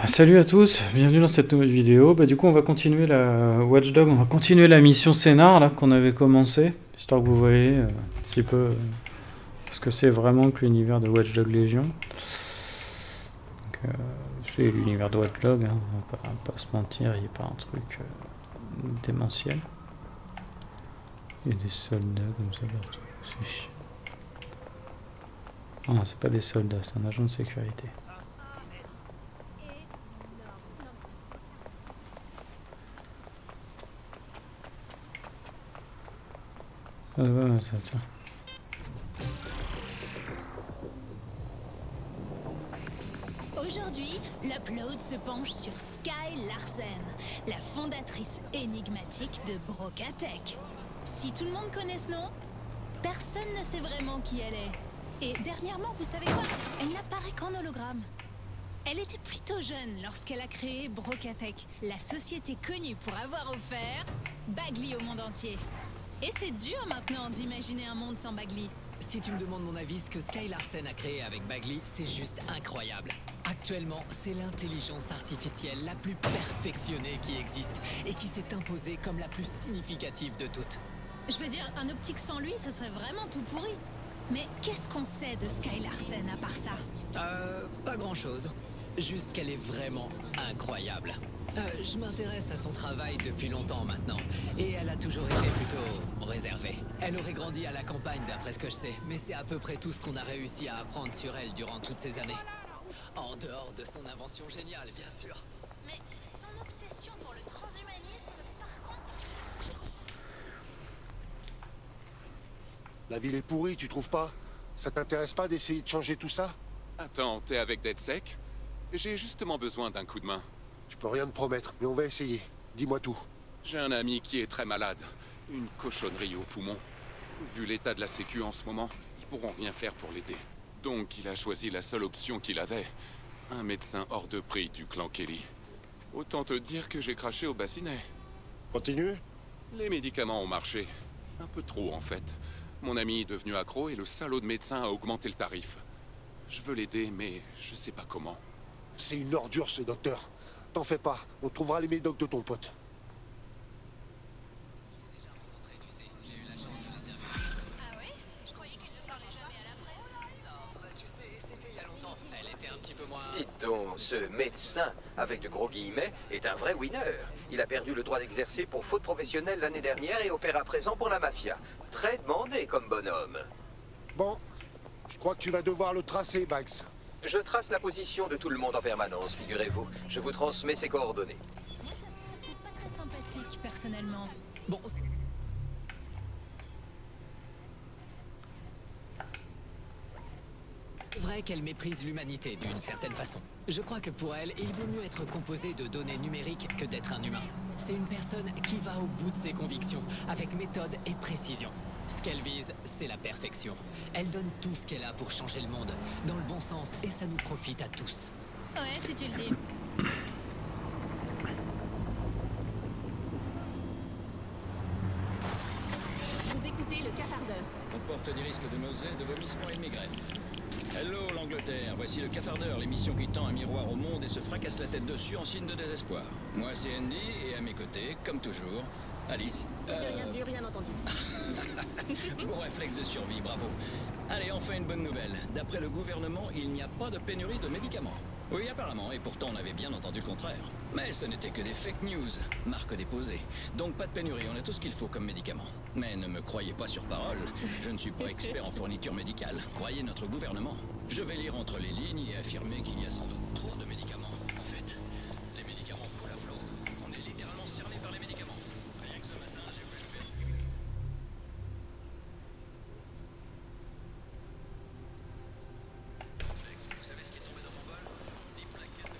Salut à tous, bienvenue dans cette nouvelle vidéo. Du coup on va continuer la Watch Dogs, on va continuer la mission scénar là qu'on avait commencé, histoire que vous voyez un petit peu ce que c'est vraiment que l'univers de Watch Dogs Légion. C'est l'univers de Watch Dogs, hein, on va pas se mentir, il n'y a pas un truc démentiel. Il y a des soldats comme ça partout, c'est chiant. Ah, c'est pas des soldats, c'est un agent de sécurité. Ça. Aujourd'hui, l'Upload se penche sur Sky Larsen, la fondatrice énigmatique de Brocatech. Si tout le monde connaît ce nom, personne ne sait vraiment qui elle est. Et dernièrement, vous savez quoi? Elle n'apparaît qu'en hologramme. Elle était plutôt jeune lorsqu'elle a créé Brocatech, la société connue pour avoir offert Bagley au monde entier. Et c'est dur maintenant d'imaginer un monde sans Bagley. Si tu me demandes mon avis, ce que Sky Larsen a créé avec Bagley, c'est juste incroyable. Actuellement, c'est l'intelligence artificielle la plus perfectionnée qui existe et qui s'est imposée comme la plus significative de toutes. Je veux dire, un optique sans lui, ce serait vraiment tout pourri. Mais qu'est-ce qu'on sait de Sky Larsen à part ça? Pas grand-chose. Juste qu'elle est vraiment incroyable. Je m'intéresse à son travail depuis longtemps maintenant, et elle a toujours été plutôt réservée. Elle aurait grandi à la campagne d'après ce que je sais, mais c'est à peu près tout ce qu'on a réussi à apprendre sur elle durant toutes ces années. En dehors de son invention géniale, bien sûr. Mais son obsession pour le transhumanisme, par contre... La ville est pourrie, tu trouves pas? Ça t'intéresse pas d'essayer de changer tout ça? Attends, t'es avec DeadSec? J'ai justement besoin d'un coup de main. Je peux rien te promettre, mais on va essayer. Dis-moi tout. J'ai un ami qui est très malade. Une cochonnerie au poumon. Vu l'état de la sécu en ce moment, ils pourront rien faire pour l'aider. Donc il a choisi la seule option qu'il avait. Un médecin hors de prix du clan Kelly. Autant te dire que j'ai craché au bassinet. Continue? Les médicaments ont marché. Un peu trop en fait. Mon ami est devenu accro et le salaud de médecin a augmenté le tarif. Je veux l'aider, mais je sais pas comment. C'est une ordure ce docteur. T'en fais pas, on trouvera les médocs de ton pote. Ah ouais? Je croyais qu'il ne parlait jamais à la presse. Non, tu sais, c'était il y a longtemps. Elle était un petit peu moins... Dites donc, ce médecin, avec de gros guillemets, est un vrai winner. Il a perdu le droit d'exercer pour faute professionnelle l'année dernière et opère à présent pour la mafia. Très demandé comme bonhomme. Bon, je crois que tu vas devoir le tracer, Bags. Je trace la position de tout le monde en permanence, figurez-vous. Je vous transmets ses coordonnées. Moi, je la trouve pas très sympathique, personnellement. Bon... C'est vrai qu'elle méprise l'humanité d'une certaine façon. Je crois que pour elle, il vaut mieux être composé de données numériques que d'être un humain. C'est une personne qui va au bout de ses convictions, avec méthode et précision. Ce qu'elle vise, c'est la perfection. Elle donne tout ce qu'elle a pour changer le monde, dans le bon sens, et ça nous profite à tous. Ouais, si tu le dis. Vous écoutez le cafardeur. Comporte des risques de nausée, de vomissement et de migraine. Hello l'Angleterre, voici le cafardeur, l'émission qui tend un miroir au monde et se fracasse la tête dessus en signe de désespoir. Moi c'est Andy et à mes côtés, comme toujours, Alice. J'ai rien vu, rien entendu. Bon réflexe de survie, bravo. Allez, enfin une bonne nouvelle. D'après le gouvernement, il n'y a pas de pénurie de médicaments. Oui, apparemment, et pourtant on avait bien entendu le contraire. Mais ce n'était que des fake news, marque déposée. Donc pas de pénurie, on a tout ce qu'il faut comme médicaments. Mais ne me croyez pas sur parole, je ne suis pas expert en fourniture médicale. Croyez notre gouvernement. Je vais lire entre les lignes et affirmer qu'il y a sans doute trop de médicaments. En fait, les médicaments coulent à flot. On est littéralement cerné par les médicaments. Rien que ce matin, j'ai vu le Vous savez ce qui est tombé dans mon bol? Des plaquettes de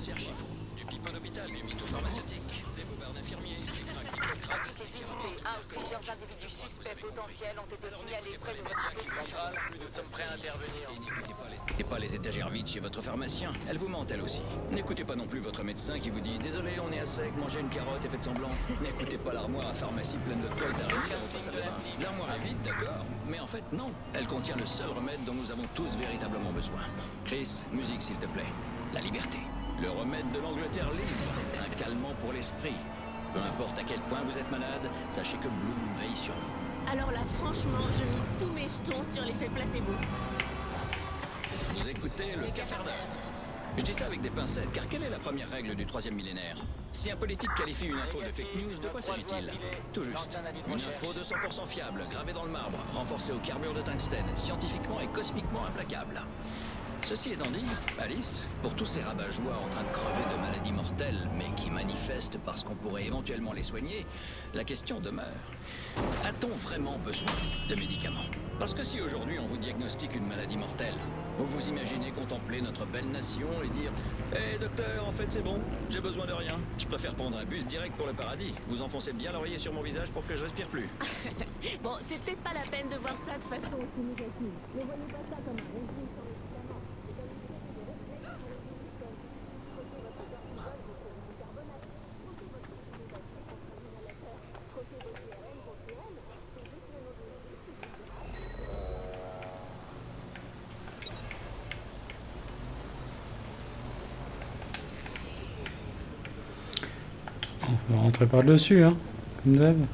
c'est archi faux. Du pipeau d'hôpital, du mytho pharmaceutique, des bobards d'infirmiers, des cracks, des cracks. Toutes les unités, un ou plusieurs individus suspects potentiels ont été signalés près de votre station. Nous sommes prêts à intervenir. Et pas les étagères vides chez votre pharmacien. Elle vous ment, elle aussi. N'écoutez pas non plus votre médecin qui vous dit « Désolé, on est à sec, mangez une carotte et faites semblant. » N'écoutez pas l'armoire à pharmacie pleine de toiles d'araignée dans votre salle de bain. L'armoire est vide, d'accord. Mais en fait, non. Elle contient le seul remède dont nous avons tous véritablement besoin. Chris, musique s'il te plaît. La liberté. Le remède de l'Angleterre libre. Un calmant pour l'esprit. Peu importe à quel point vous êtes malade, sachez que Bloom veille sur vous. Alors là, franchement, je mise tous mes jetons sur l'effet placebo. Vous écoutez le cafardeur. Je dis ça avec des pincettes, car quelle est la première règle du 3e millénaire? Si un politique qualifie une info de fake news, de quoi s'agit-il? Tout juste. Une info de 100% fiable, gravée dans le marbre, renforcée au carbure de tungstène, scientifiquement et cosmiquement implacable. Ceci étant dit, Alice, pour tous ces rabat-joie en train de crever de maladies mortelles, mais qui manifestent parce qu'on pourrait éventuellement les soigner, la question demeure. A-t-on vraiment besoin de médicaments? Parce que si aujourd'hui on vous diagnostique une maladie mortelle, vous vous imaginez contempler notre belle nation et dire « Hé docteur, en fait c'est bon, j'ai besoin de rien. Je préfère prendre un bus direct pour le paradis. Vous enfoncez bien l'oreiller sur mon visage pour que je respire plus. » Bon, c'est peut-être pas la peine de voir ça de façon aussi négative. Ne voyez pas ça comme un régime sur les médicaments. On va rentrer par le dessus, hein, comme d'hab.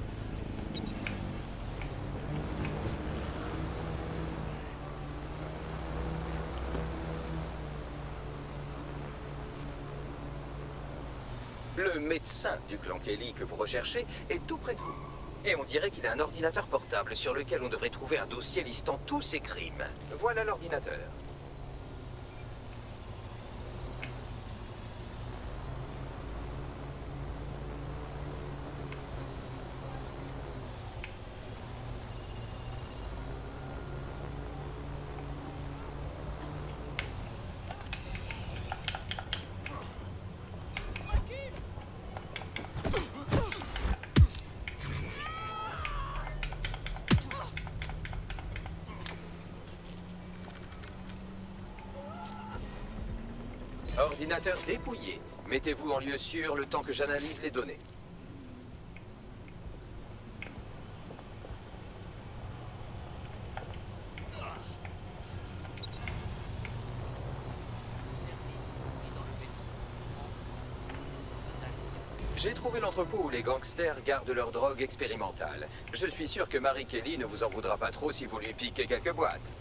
Le médecin du clan Kelly que vous recherchez est tout près de vous. Et on dirait qu'il a un ordinateur portable sur lequel on devrait trouver un dossier listant tous ses crimes. Voilà l'ordinateur. Ordinateur dépouillé. Mettez-vous en lieu sûr le temps que j'analyse les données. J'ai trouvé l'entrepôt où les gangsters gardent leur drogue expérimentale. Je suis sûr que Marie Kelly ne vous en voudra pas trop si vous lui piquez quelques boîtes.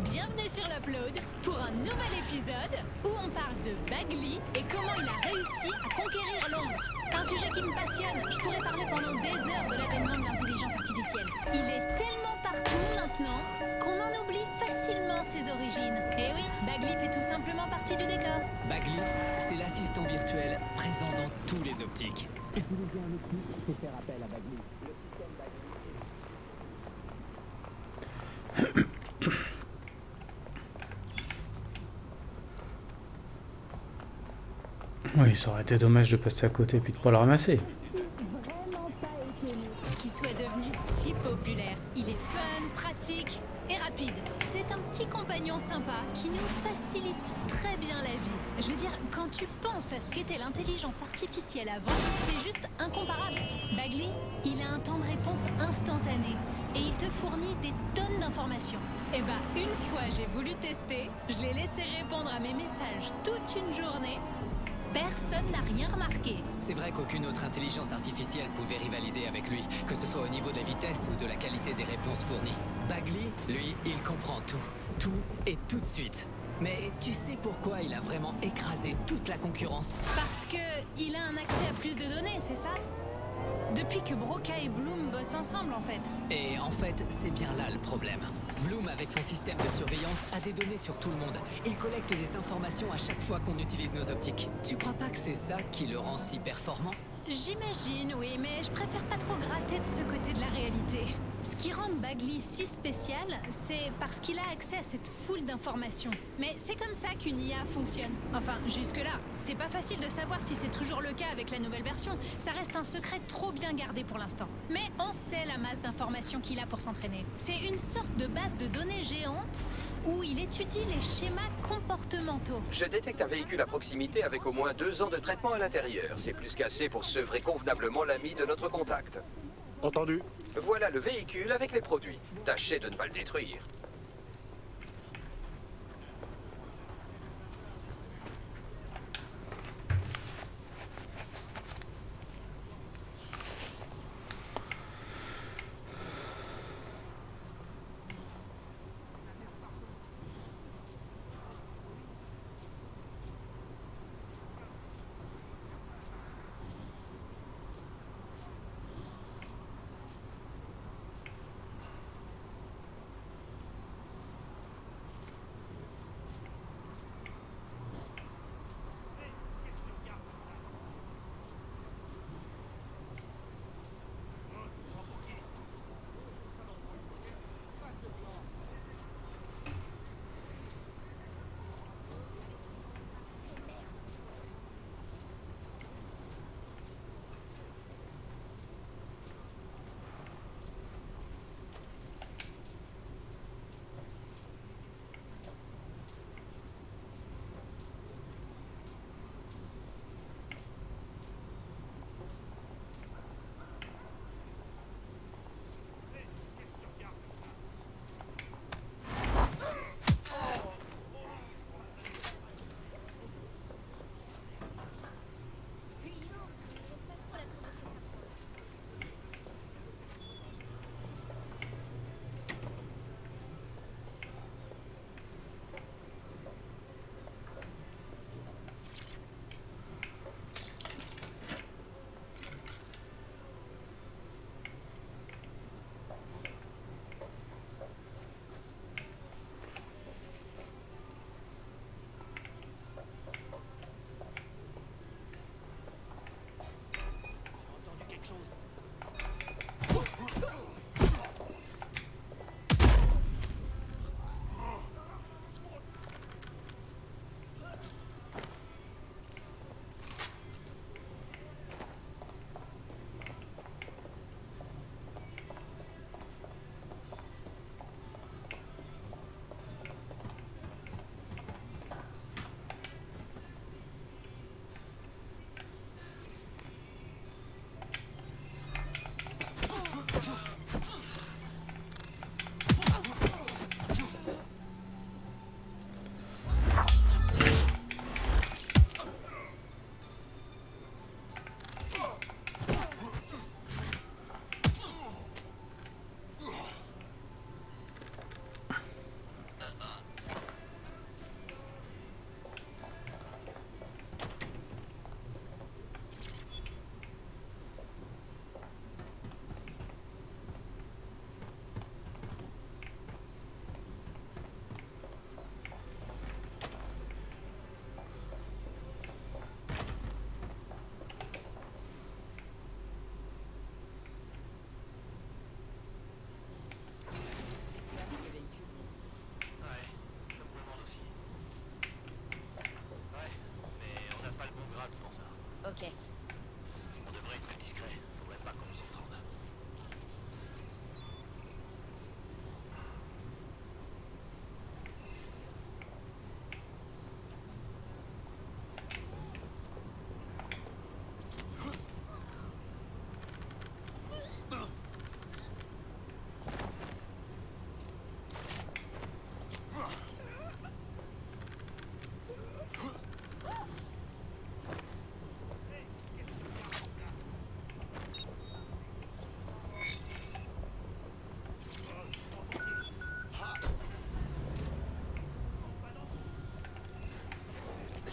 Bienvenue sur l'Upload pour un nouvel épisode où on parle de Bagley et comment il a réussi à conquérir Londres. Un sujet qui me passionne, je pourrais parler pendant des heures de l'avènement de l'intelligence artificielle. Il est tellement partout maintenant qu'on en oublie facilement ses origines. Et oui, Bagley fait tout simplement partie du décor. Bagley, c'est l'assistant virtuel présent dans tous les optiques. Oui, ça aurait été dommage de passer à côté et puis de pas le ramasser. Qui soit devenu si archi populaire. Il est fun, pratique et rapide. C'est un petit compagnon sympa qui nous facilite très bien la vie. Je veux dire, quand tu penses à ce qu'était l'intelligence artificielle avant, c'est juste incomparable. Bagley, il a un temps de réponse instantané et il te fournit des tonnes d'informations. Et bah, une fois j'ai voulu tester, je l'ai laissé répondre à mes messages toute une journée. Personne n'a rien remarqué. C'est vrai qu'aucune autre intelligence artificielle pouvait rivaliser avec lui, que ce soit au niveau de la vitesse ou de la qualité des réponses fournies. Bagley, lui, il comprend tout. Tout et tout de suite. Mais tu sais pourquoi il a vraiment écrasé toute la concurrence? Parce que il a un accès à plus de données, c'est ça? Depuis que Broca et Bloom bossent ensemble, en fait. Et en fait, c'est bien là le problème. Bloom, avec son système de surveillance, a des données sur tout le monde. Il collecte des informations à chaque fois qu'on utilise nos optiques. Tu crois pas que c'est ça qui le rend si performant? J'imagine, oui, mais je préfère pas trop gratter de ce côté de la réalité. Ce qui rend Bagley si spécial, c'est parce qu'il a accès à cette foule d'informations. Mais c'est comme ça qu'une IA fonctionne. Enfin, jusque-là. C'est pas facile de savoir si c'est toujours le cas avec la nouvelle version. Ça reste un secret trop bien gardé pour l'instant. Mais on sait la masse d'informations qu'il a pour s'entraîner. C'est une sorte de base de données géante où il étudie les schémas comportementaux. Je détecte un véhicule à proximité avec au moins 2 ans de traitement à l'intérieur. C'est plus qu'assez pour sevrer convenablement l'ami de notre contact. Entendu? Voilà le véhicule avec les produits. Tâchez de ne pas le détruire.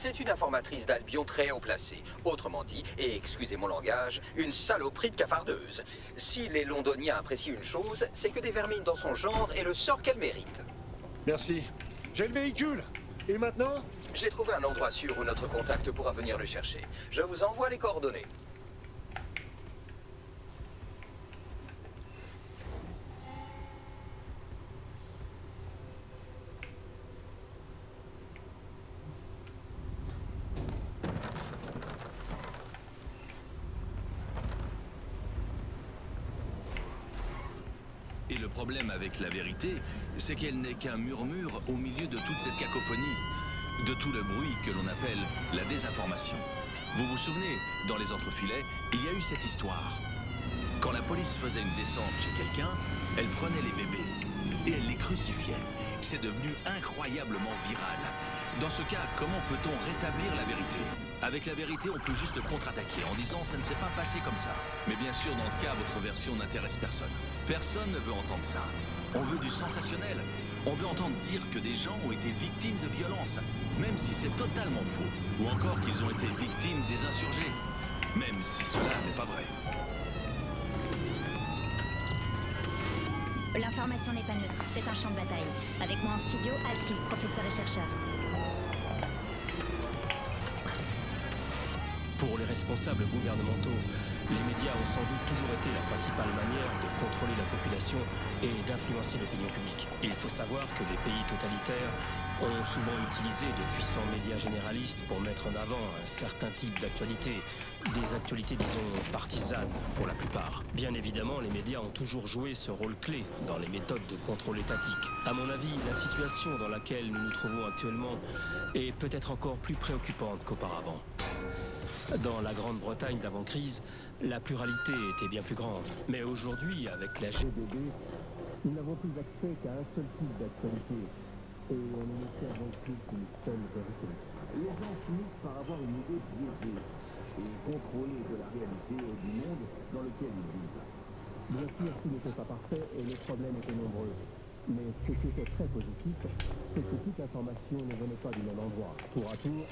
C'est une informatrice d'Albion très haut placée. Autrement dit, et excusez mon langage, une saloperie de cafardeuse. Si les Londoniens apprécient une chose, c'est que des vermines dans son genre est le sort qu'elle mérite. Merci. J'ai le véhicule. Et maintenant? J'ai trouvé un endroit sûr où notre contact pourra venir le chercher. Je vous envoie les coordonnées. Et le problème avec la vérité, c'est qu'elle n'est qu'un murmure au milieu de toute cette cacophonie, de tout le bruit que l'on appelle la désinformation. Vous vous souvenez, dans les entrefilets, il y a eu cette histoire. Quand la police faisait une descente chez quelqu'un, elle prenait les bébés et elle les crucifiait. C'est devenu incroyablement viral. Dans ce cas, comment peut-on rétablir la vérité? Avec la vérité, on peut juste contre-attaquer en disant « ça ne s'est pas passé comme ça ». Mais bien sûr, dans ce cas, votre version n'intéresse personne. Personne ne veut entendre ça. On veut du sensationnel. On veut entendre dire que des gens ont été victimes de violences, même si c'est totalement faux. Ou encore qu'ils ont été victimes des insurgés, même si cela n'est pas vrai. L'information n'est pas neutre, c'est un champ de bataille. Avec moi en studio, Alfie, professeur et chercheur. Pour les responsables gouvernementaux, les médias ont sans doute toujours été la principale manière de contrôler la population et d'influencer l'opinion publique. Il faut savoir que les pays totalitaires ont souvent utilisé de puissants médias généralistes pour mettre en avant un certain type d'actualité, des actualités disons partisanes pour la plupart. Bien évidemment, les médias ont toujours joué ce rôle clé dans les méthodes de contrôle étatique. À mon avis, la situation dans laquelle nous nous trouvons actuellement est peut-être encore plus préoccupante qu'auparavant. Dans la Grande-Bretagne d'avant-crise, la pluralité était bien plus grande. Mais aujourd'hui, avec la GDB, nous n'avons plus accès qu'à un seul type d'actualité. Et on ne nous sert donc plus qu'une seule vérité. Les gens finissent par avoir une idée biaisée et contrôlée de la réalité et du monde dans lequel ils vivent. Bien sûr, tout n'était pas parfait et les problèmes étaient nombreux. Mais ce qui était très positif, c'est que toute information ne venait pas du même endroit. Tour à tour,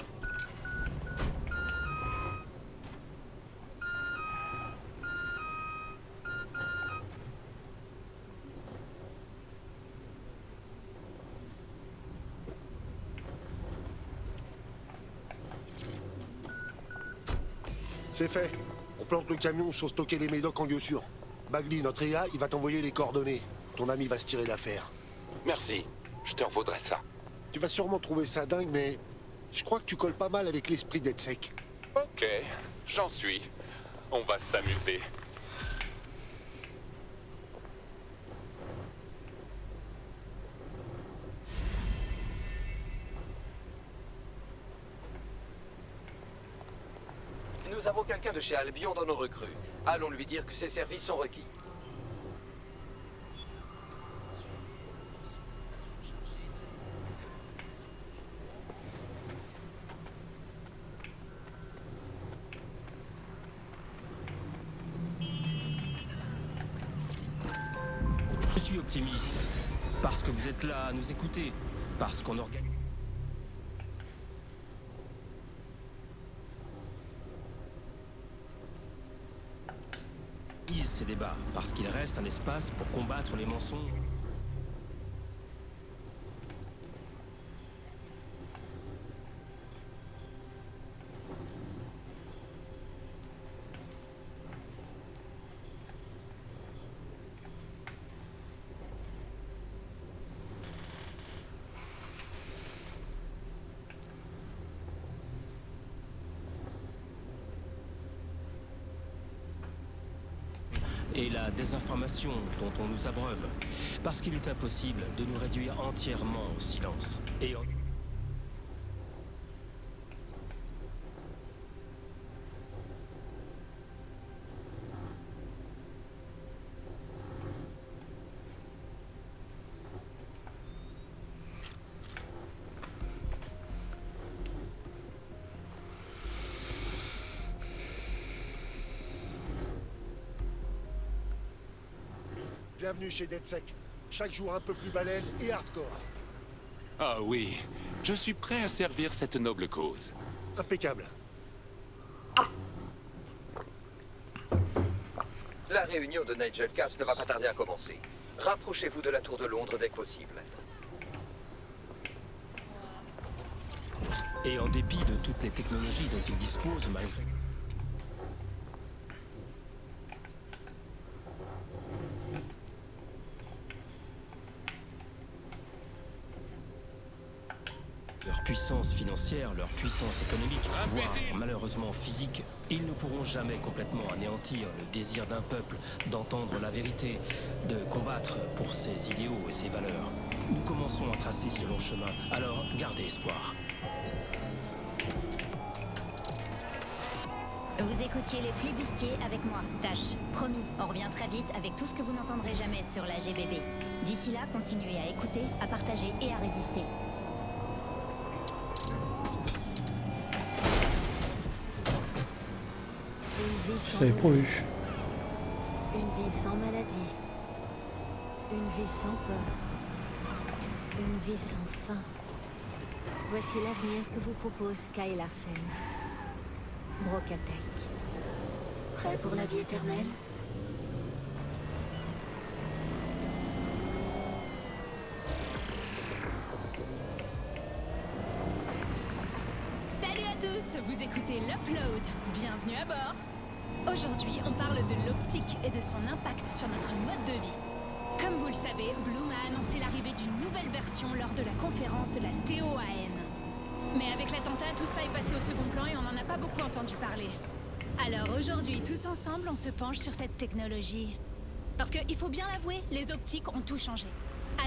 C'est fait. On plante le camion sur stocker les médocs en lieu sûr. Bagley, notre IA, il va t'envoyer les coordonnées. Ton ami va se tirer d'affaire. Merci. Je te revaudrai ça. Tu vas sûrement trouver ça dingue, mais je crois que tu colles pas mal avec l'esprit d'être sec. Ok, j'en suis. On va s'amuser. Nous avons quelqu'un de chez Albion dans nos recrues. Allons lui dire que ses services sont requis. je suis optimiste. Parce que vous êtes là à nous écouter. Parce qu'on organise ces débats, parce qu'il reste un espace pour combattre les mensonges. Et la désinformation dont on nous abreuve, parce qu'il est impossible de nous réduire entièrement au silence. Et Bienvenue chez DeadSec. Chaque jour un peu plus balèze et hardcore. Ah oui, je suis prêt à servir cette noble cause. Impeccable. La réunion de Nigel Cass ne va pas tarder à commencer. Rapprochez-vous de la tour de Londres dès que possible. Et en dépit de toutes les technologies dont il dispose, malgré... leur puissance financière, leur puissance économique, voire malheureusement physique, ils ne pourront jamais complètement anéantir le désir d'un peuple d'entendre la vérité, de combattre pour ses idéaux et ses valeurs. Nous commençons à tracer ce long chemin, alors gardez espoir. Vous écoutiez les flibustiers avec moi, Dash. Promis, on revient très vite avec tout ce que vous n'entendrez jamais sur la GBB. D'ici là, continuez à écouter, à partager et à résister. Je l'avais pas vu. Une vie sans maladie. Une vie sans peur. Une vie sans fin. Voici l'avenir que vous propose Sky Larsen. Brokatech. Prêt pour la vie éternelle? Salut à tous, vous écoutez l'Upload. Bienvenue à bord. Aujourd'hui, on parle de l'optique et de son impact sur notre mode de vie. Comme vous le savez, Bloom a annoncé l'arrivée d'une nouvelle version lors de la conférence de la TOAN. Mais avec l'attentat, tout ça est passé au second plan et on n'en a pas beaucoup entendu parler. Alors aujourd'hui, tous ensemble, on se penche sur cette technologie. Parce qu'il faut bien l'avouer, les optiques ont tout changé.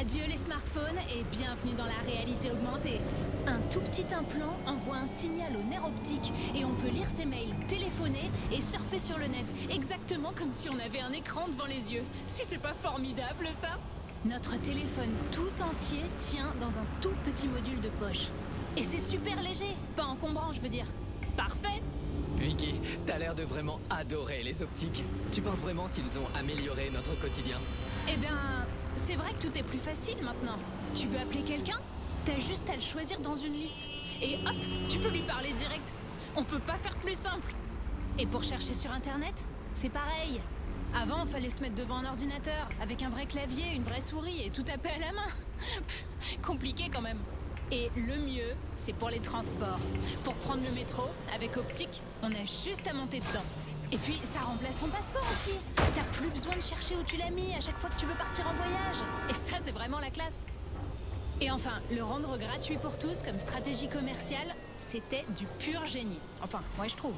Adieu les smartphones et bienvenue dans la réalité augmentée. Un tout petit implant envoie un signal au nerf optique et on peut lire ses mails, téléphoner et surfer sur le net, exactement comme si on avait un écran devant les yeux. Si c'est pas formidable ça? Notre téléphone tout entier tient dans un tout petit module de poche. Et c'est super léger, pas encombrant je veux dire. Parfait! Vicky, t'as l'air de vraiment adorer les optiques. Tu penses vraiment qu'ils ont amélioré notre quotidien? Eh bien, c'est vrai que tout est plus facile maintenant. Tu veux appeler quelqu'un? T'as juste à le choisir dans une liste. Et hop, tu peux lui parler direct. On peut pas faire plus simple. Et pour chercher sur Internet, c'est pareil. Avant, fallait se mettre devant un ordinateur, avec un vrai clavier, une vraie souris et tout taper à la main. Pff, compliqué quand même. Et le mieux, c'est pour les transports. Pour prendre le métro, avec Optique, on a juste à monter dedans. Et puis, ça remplace ton passeport aussi. T'as plus besoin de chercher où tu l'as mis à chaque fois que tu veux partir en voyage. Et ça, c'est vraiment la classe. Et enfin, le rendre gratuit pour tous comme stratégie commerciale, c'était du pur génie. Enfin, moi je trouve.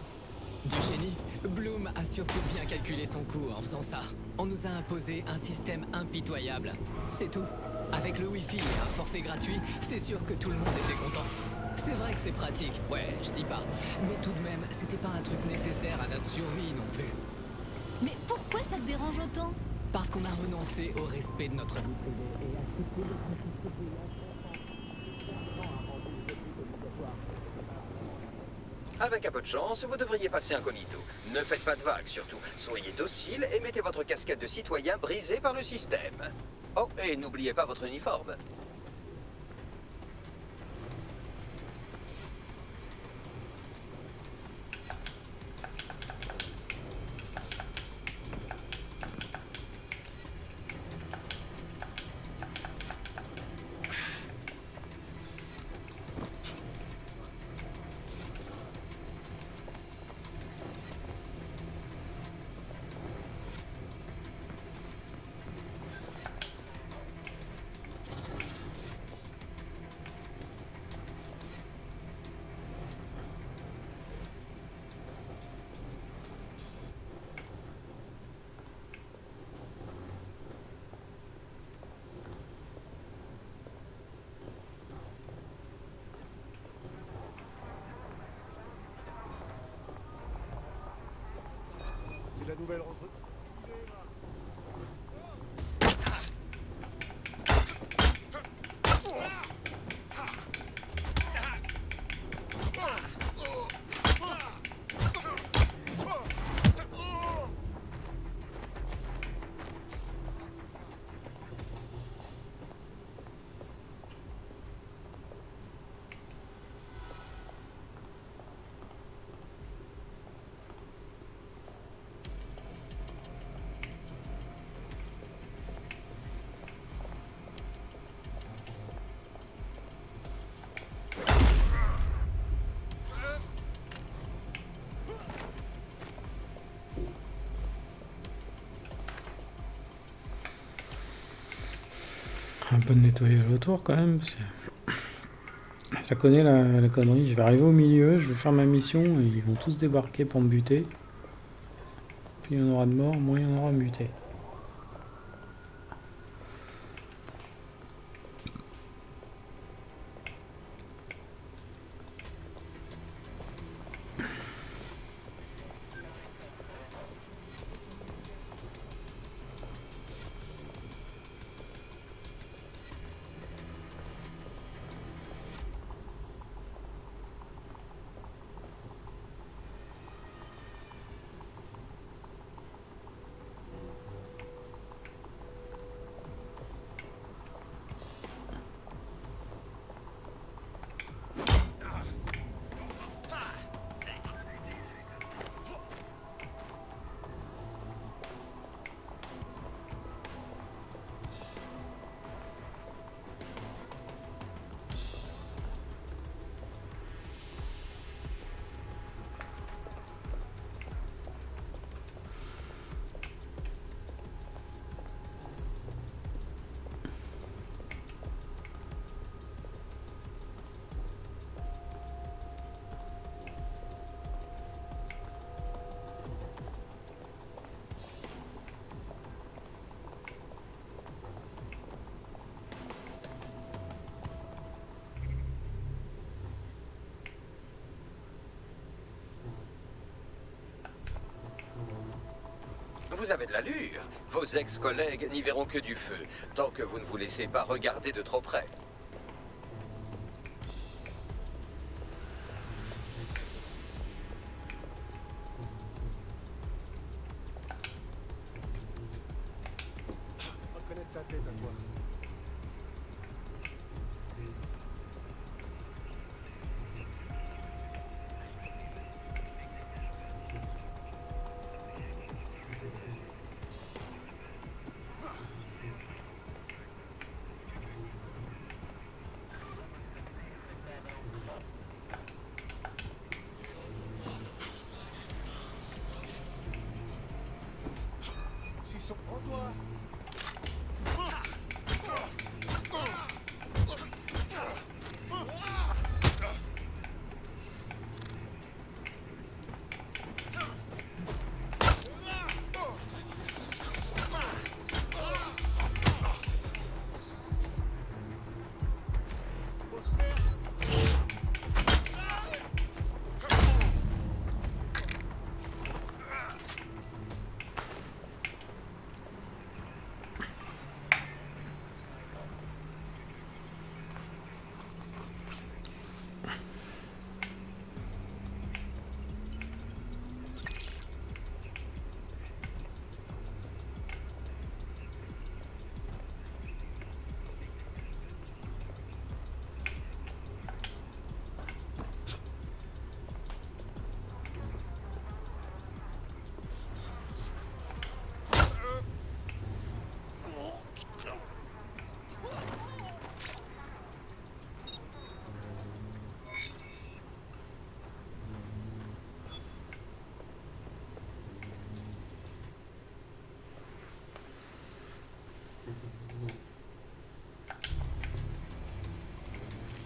Du génie? Bloom a surtout bien calculé son coût en faisant ça. On nous a imposé un système impitoyable. C'est tout. Avec le Wi-Fi et un forfait gratuit, c'est sûr que tout le monde était content. C'est vrai que c'est pratique, ouais, je dis pas. Mais tout de même, c'était pas un truc nécessaire à notre survie non plus. Mais pourquoi ça te dérange autant? Parce qu'on a renoncé au respect de notre vie privée et à supprimer Avec un peu de chance, vous devriez passer incognito. Ne faites pas de vagues surtout. Soyez docile et mettez votre casquette de citoyen brisée par le système. Oh, et n'oubliez pas votre uniforme. C'est la nouvelle rentrée. Un peu de nettoyage autour quand même. Parce que... Je la connais la connerie. Je vais arriver au milieu, je vais faire ma mission et ils vont tous débarquer pour me buter. Plus il y en aura de morts, moins il y en aura à me buter. Vous avez de l'allure. Vos ex-collègues n'y verront que du feu, tant que vous ne vous laissez pas regarder de trop près. Reconnaître ta tête à toi. S'ils sont en toi.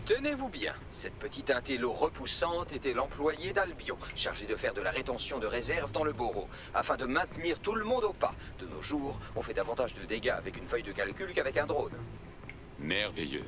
Tenez-vous bien, cette petite intello repoussante était l'employé d'Albion, chargé de faire de la rétention de réserve dans le Borough, afin de maintenir tout le monde au pas. De nos jours, on fait davantage de dégâts avec une feuille de calcul qu'avec un drone. Merveilleux.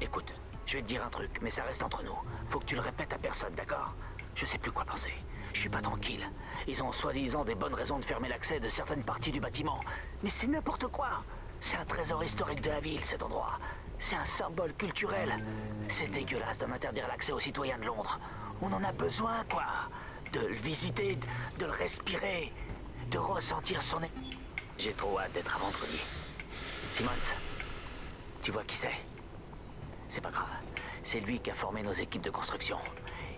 Écoute, je vais te dire un truc, mais ça reste entre nous. Faut que tu le répètes à personne, d'accord? Je sais plus quoi penser. Je suis pas tranquille. Ils ont soi-disant des bonnes raisons de fermer l'accès de certaines parties du bâtiment. Mais c'est n'importe quoi. C'est un trésor historique de la ville, cet endroit. C'est un symbole culturel. C'est dégueulasse d'en interdire l'accès aux citoyens de Londres. On en a besoin, quoi. De le visiter, de le respirer, de ressentir son... J'ai trop hâte d'être à vendredi. Simmons, tu vois qui c'est? C'est pas grave. C'est lui qui a formé nos équipes de construction.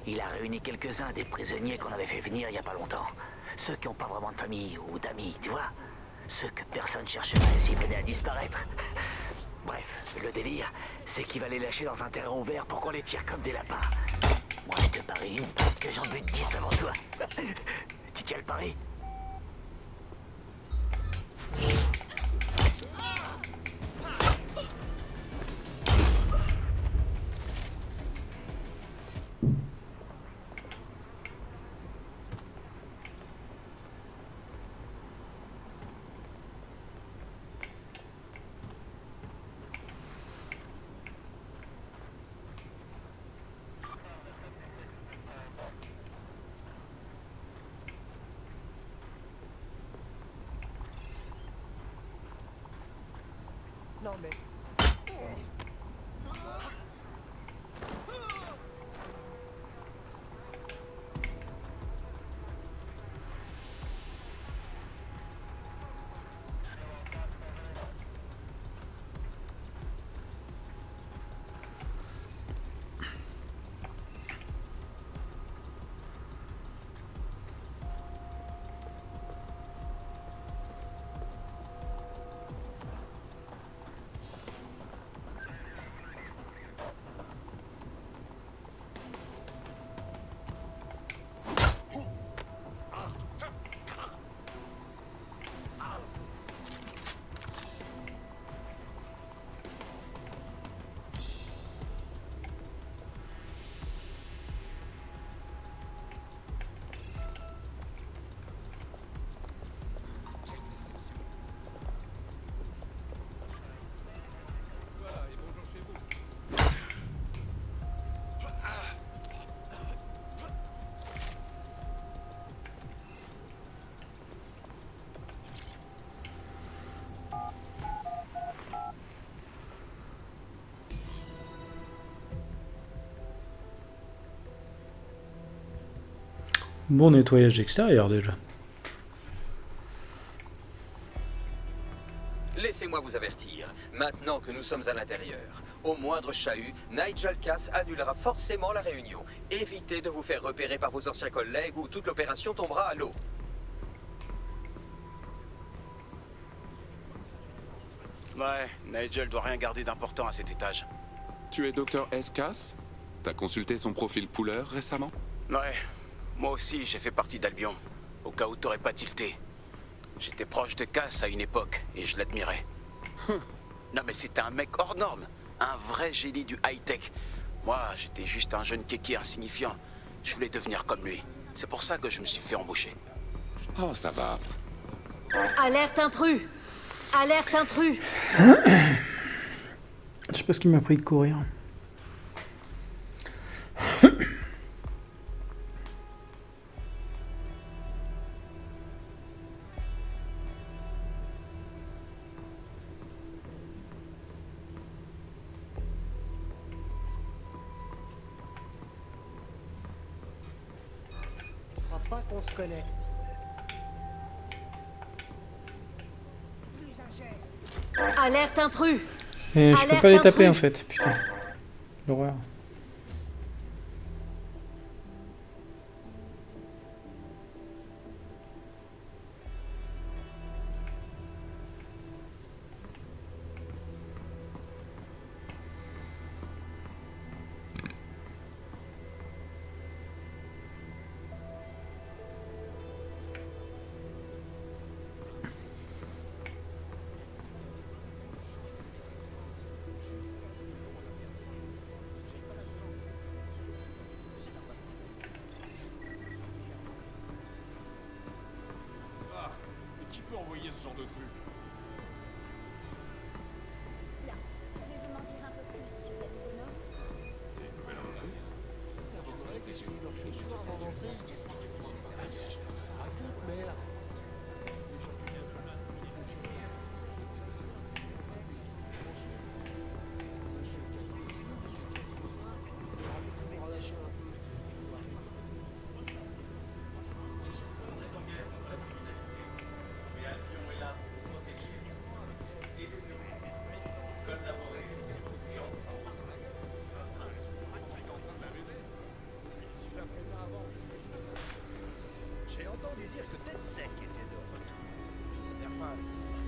Il a réuni quelques-uns des prisonniers qu'on avait fait venir il y a pas longtemps. Ceux qui n'ont pas vraiment de famille ou d'amis, tu vois? Ceux que personne chercherait s'ils venaient à disparaître. Bref, le délire, c'est qu'il va les lâcher dans un terrain ouvert pour qu'on les tire comme des lapins. Moi, je te parie une patte que j'en bute 10 avant toi. Tu tiens le pari? Non mais... Bon nettoyage extérieur déjà. Laissez-moi vous avertir, maintenant que nous sommes à l'intérieur, au moindre chahut, Nigel Cass annulera forcément la réunion. Évitez de vous faire repérer par vos anciens collègues ou toute l'opération tombera à l'eau. Ouais, Nigel doit rien garder d'important à cet étage. Tu es Dr. S. Cass? T'as consulté son profil Pooler récemment? Ouais, moi aussi j'ai fait partie d'Albion, au cas où t'aurais pas tilté. J'étais proche de Cass à une époque, et je l'admirais. Non mais c'était un mec hors norme, un vrai génie du high-tech. Moi, j'étais juste un jeune kéké insignifiant. Je voulais devenir comme lui. C'est pour ça que je me suis fait embaucher. Oh, ça va. Alerte intrus! Alerte intrus! Je sais pas ce qui m'a pris de courir. Je crois pas qu'on se connaît. Alerte intrus! Et je peux Alerte pas les taper intrus. en fait, putain. L'horreur. Mais qui peut envoyer ce genre de truc? Pouvez-vous m'en dire un peu plus sur la Zeno? C'est une nouvelle recrue. C'est vrai qu'ils suivent leurs chaussures avant d'entrer. Même si je fais ça à foutre, merde. entendu dire que Tensek était de retour. J'espère pas.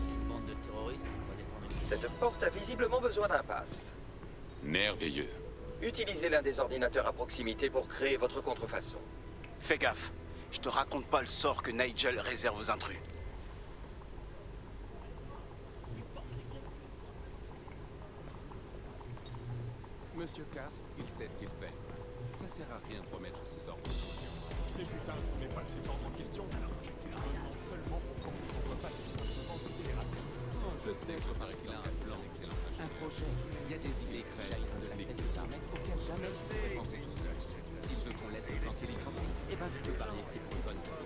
Une bande de terroristes qui va défendre une... Cette porte a visiblement besoin d'un pass. Merveilleux. Utilisez l'un des ordinateurs à proximité pour créer votre contrefaçon. Fais gaffe. Je te raconte pas le sort que Nigel réserve aux intrus. Monsieur Cass, il sait ce qu'il fait. Ça sert à rien de remettre ses ordres. Mais putain, ce n'est pas ces ordres en question. Je te demande seulement pourquoi on ne doit pas tout simplement quitter les rappels. Je sais que paraît qu'il a un plan. Un projet. Il y a des idées créées de la tête de ça, mec auquel jamais tu pourrais penser tout seul. S'il veut qu'on laisse planter les travaux, eh ben tu peux parler que c'est pour une bonne raison.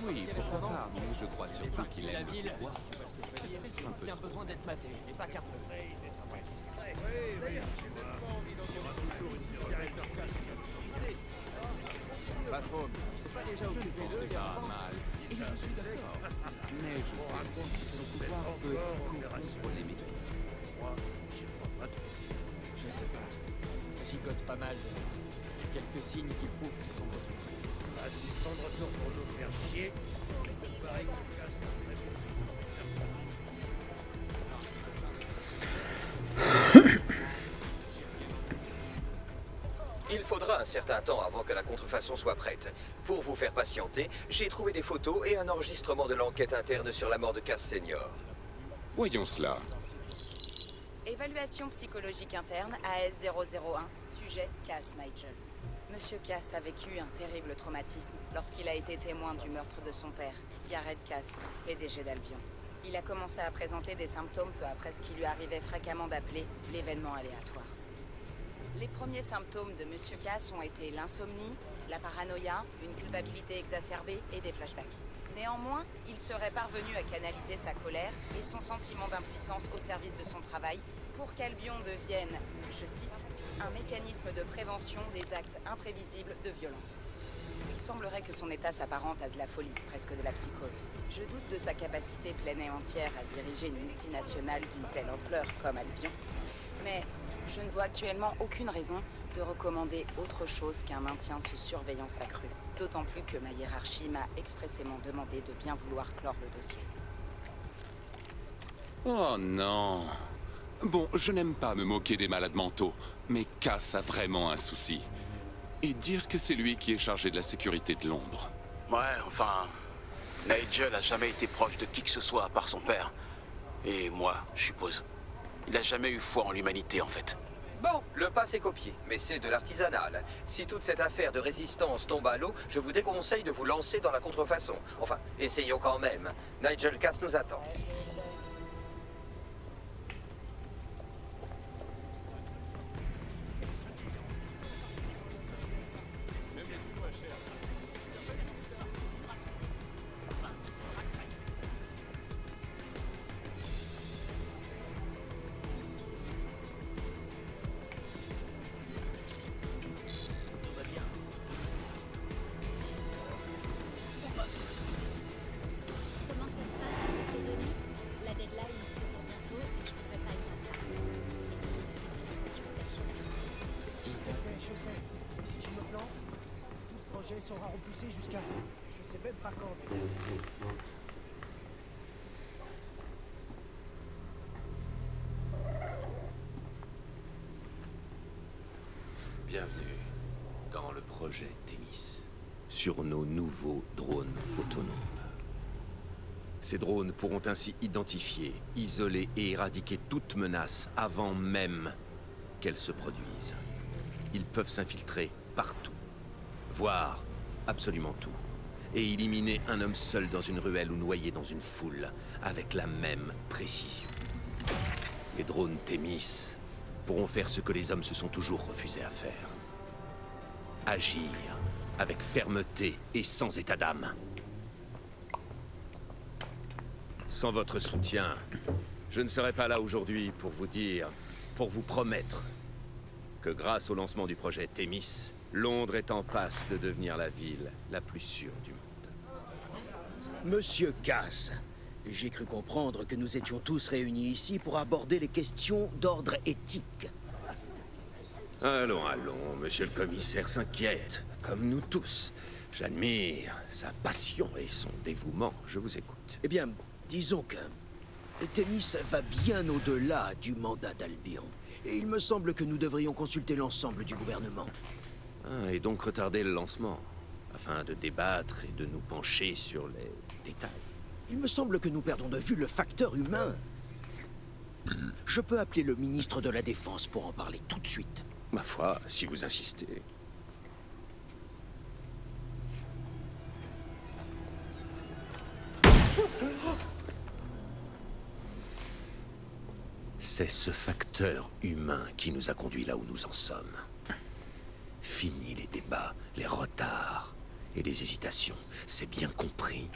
Oui, pourquoi pas, mais je crois surtout qu'il aime le pouvoir. Il a besoin d'être maté, mais pas qu'un peu. Pas trop, c'est pas déjà occupé, c'est pas mal. Et je suis d'accord. Mais je sais que son pouvoir peut corrompre les métiers. Moi, j'y crois pas trop. Je sais pas. Ça gigote pas mal. Il y a quelques signes qui prouvent qu'ils sont de retour. Ah, s'ils sont de retour pour nous faire chier, il me paraît que le cas, c'est un très bon signe. Il faudra un certain temps avant que la contrefaçon soit prête. Pour vous faire patienter, j'ai trouvé des photos et un enregistrement de l'enquête interne sur la mort de Cass Senior. Voyons cela. Évaluation psychologique interne AS001. Sujet Cass Nigel. Monsieur Cass a vécu un terrible traumatisme lorsqu'il a été témoin du meurtre de son père, Garrett Cass, PDG d'Albion. Il a commencé à présenter des symptômes peu après ce qui lui arrivait fréquemment d'appeler l'événement aléatoire. Les premiers symptômes de Monsieur Cass ont été l'insomnie, la paranoïa, une culpabilité exacerbée et des flashbacks. Néanmoins, il serait parvenu à canaliser sa colère et son sentiment d'impuissance au service de son travail pour qu'Albion devienne, je cite, un mécanisme de prévention des actes imprévisibles de violence. Il semblerait que son état s'apparente à de la folie, presque de la psychose. Je doute de sa capacité pleine et entière à diriger une multinationale d'une telle ampleur comme Albion. Mais je ne vois actuellement aucune raison de recommander autre chose qu'un maintien sous surveillance accrue. D'autant plus que ma hiérarchie m'a expressément demandé de bien vouloir clore le dossier. Oh non. Bon, je n'aime pas me moquer des malades mentaux, mais Cass a vraiment un souci. Et dire que c'est lui qui est chargé de la sécurité de Londres. Ouais, enfin... Nigel a jamais été proche de qui que ce soit à part son père. Et moi, je suppose. Il a jamais eu foi en l'humanité, en fait. Bon, le pass est copié, mais c'est de l'artisanal. Si toute cette affaire de résistance tombe à l'eau, je vous déconseille de vous lancer dans la contrefaçon. Enfin, essayons quand même. Nigel Cass nous attend. Comment ça se passe avec tes données? La deadline, c'est pour bientôt et je ne pourrais pas être en retard. Je sais. Et si je me plante, tout le projet sera repoussé jusqu'à... Je sais même pas quand. Bienvenue dans le projet Thémis, sur nos nouveaux drones autonomes. Ces drones pourront ainsi identifier, isoler et éradiquer toute menace avant même qu'elle se produise. Ils peuvent s'infiltrer partout, voire absolument tout, et éliminer un homme seul dans une ruelle ou noyé dans une foule, avec la même précision. Les drones Thémis pourront faire ce que les hommes se sont toujours refusés à faire. Agir avec fermeté et sans état d'âme. Sans votre soutien, je ne serais pas là aujourd'hui pour vous dire, pour vous promettre que grâce au lancement du projet Thémis, Londres est en passe de devenir la ville la plus sûre du monde. Monsieur Cass, j'ai cru comprendre que nous étions tous réunis ici pour aborder les questions d'ordre éthique. Allons, allons, monsieur le commissaire s'inquiète, comme nous tous. J'admire sa passion et son dévouement. Je vous écoute. Eh bien, disons que Thémis va bien au-delà du mandat d'Albion. Et il me semble que nous devrions consulter l'ensemble du gouvernement. Ah, et donc retarder le lancement, afin de débattre et de nous pencher sur les détails. Il me semble que nous perdons de vue le facteur humain. Je peux appeler le ministre de la Défense pour en parler tout de suite. Ma foi, si vous insistez. C'est ce facteur humain qui nous a conduits là où nous en sommes. Fini les débats, les retards et les hésitations. C'est bien compris.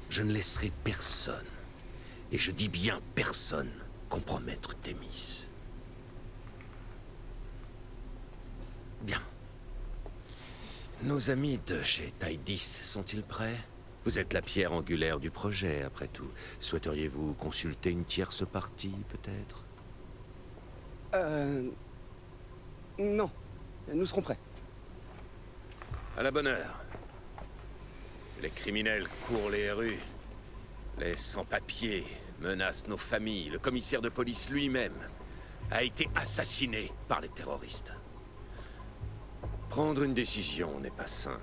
Je ne laisserai personne, et je dis bien personne, compromettre Thémis. Bien. Nos amis de chez Taïdis sont-ils prêts? Vous êtes la pierre angulaire du projet, après tout. Souhaiteriez-vous consulter une tierce partie, peut-être? Non. Nous serons prêts. À la bonne heure. Les criminels courent les rues. Les sans-papiers menacent nos familles. Le commissaire de police lui-même a été assassiné par les terroristes. Prendre une décision n'est pas simple.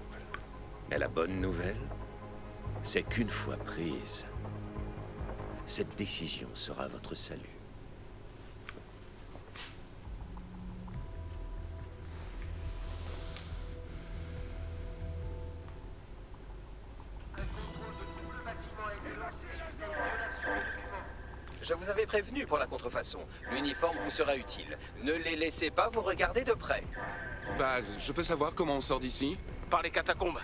Mais la bonne nouvelle, c'est qu'une fois prise, cette décision sera votre salut. Je vous avais prévenu pour la contrefaçon. L'uniforme vous sera utile. Ne les laissez pas vous regarder de près. Baz, je peux savoir comment on sort d'ici? Par les catacombes.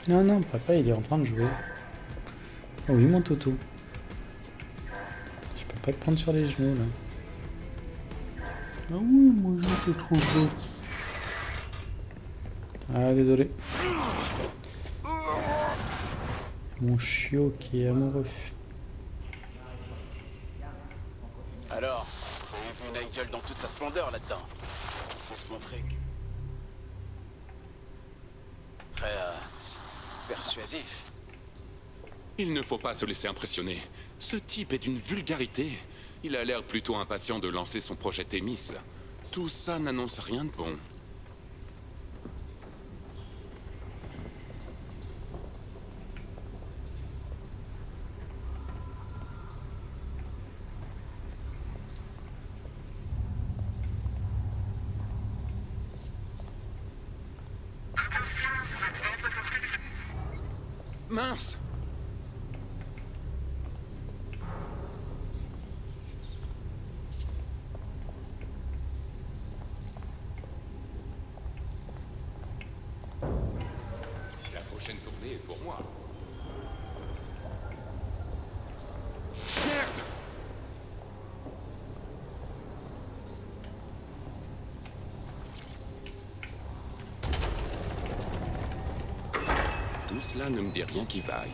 Non, non, papa, il est en train de jouer. Oh oui, mon toutou. Je peux pas te prendre sur les genoux, là. Ah oui, moi, je te trouve beau. Ah, désolé. Mon chiot qui est amoureux. Alors, vous avez vu Nigel dans toute sa splendeur là-dedans. Faut se montrer. Très persuasif. Il ne faut pas se laisser impressionner. Ce type est d'une vulgarité. Il a l'air plutôt impatient de lancer son projet Thémis. Tout ça n'annonce rien de bon. Mince! La prochaine tournée est pour moi. Merde! Tout cela ne me dit rien qui vaille.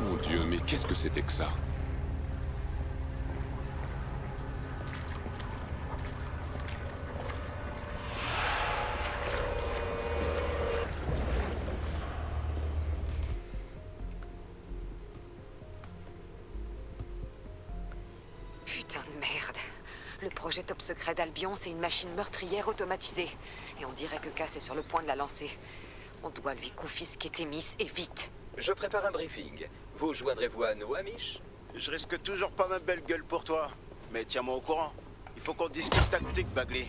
Mon Dieu, mais qu'est-ce que c'était que ça? Putain de merde. Le projet top secret d'Albion, c'est une machine meurtrière automatisée. Et on dirait que Cass est sur le point de la lancer. On doit lui confisquer Thémis, et vite. Je prépare un briefing. Vous joindrez-vous à nous, Amish? Je risque toujours pas ma belle gueule pour toi. Mais tiens-moi au courant. Il faut qu'on discute tactique, Bagley.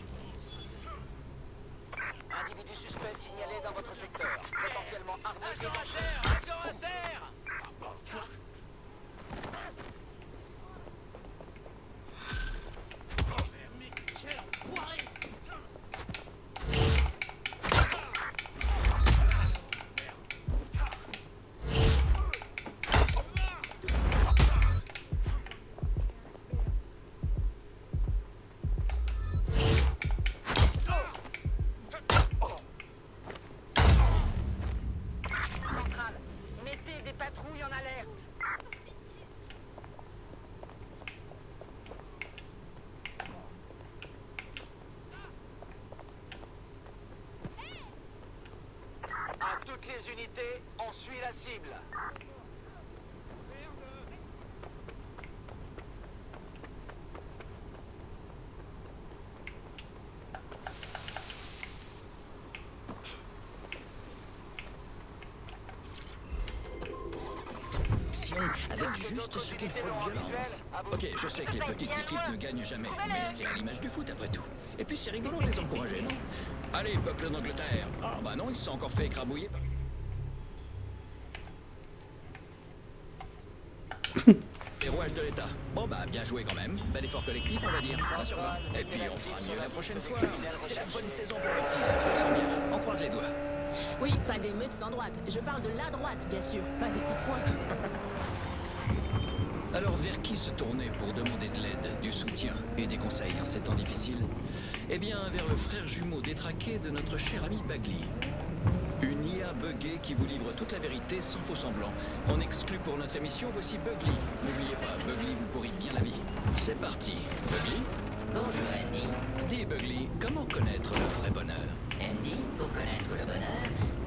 Individu suspect signalé dans votre secteur. Potentiellement armé. Mettez des patrouilles en alerte. À toutes les unités, on suit la cible. Avec juste ce qu'il faut de violence. Ok, je sais que les petites équipes ne gagnent jamais, mais c'est à l'image du foot après tout. Et puis c'est rigolo de les encourager, non? Allez, peuple d'Angleterre! Ah bah non, ils se sont encore fait écrabouiller. Les rouages de l'État. Bon bah, bien joué quand même. Bel effort collectif, on va dire. 20 sur 20. Et puis on fera mieux la prochaine fois. C'est la bonne saison pour le petit, là, je le sens bien. On croise les doigts. Oui, pas des meutes sans droite. Je parle de la droite, bien sûr. Pas des coups de poing. Alors vers qui se tourner pour demander de l'aide, du soutien et des conseils en ces temps difficiles? Eh bien, vers le frère jumeau détraqué de notre cher ami Bagley. Une IA buggée qui vous livre toute la vérité sans faux semblant. En exclu pour notre émission, voici Bagley. N'oubliez pas, Bagley vous pourrit bien la vie. C'est parti. Bagley? Bonjour Andy. Dis Bagley, comment connaître le vrai bonheur? Andy, pour connaître le bonheur,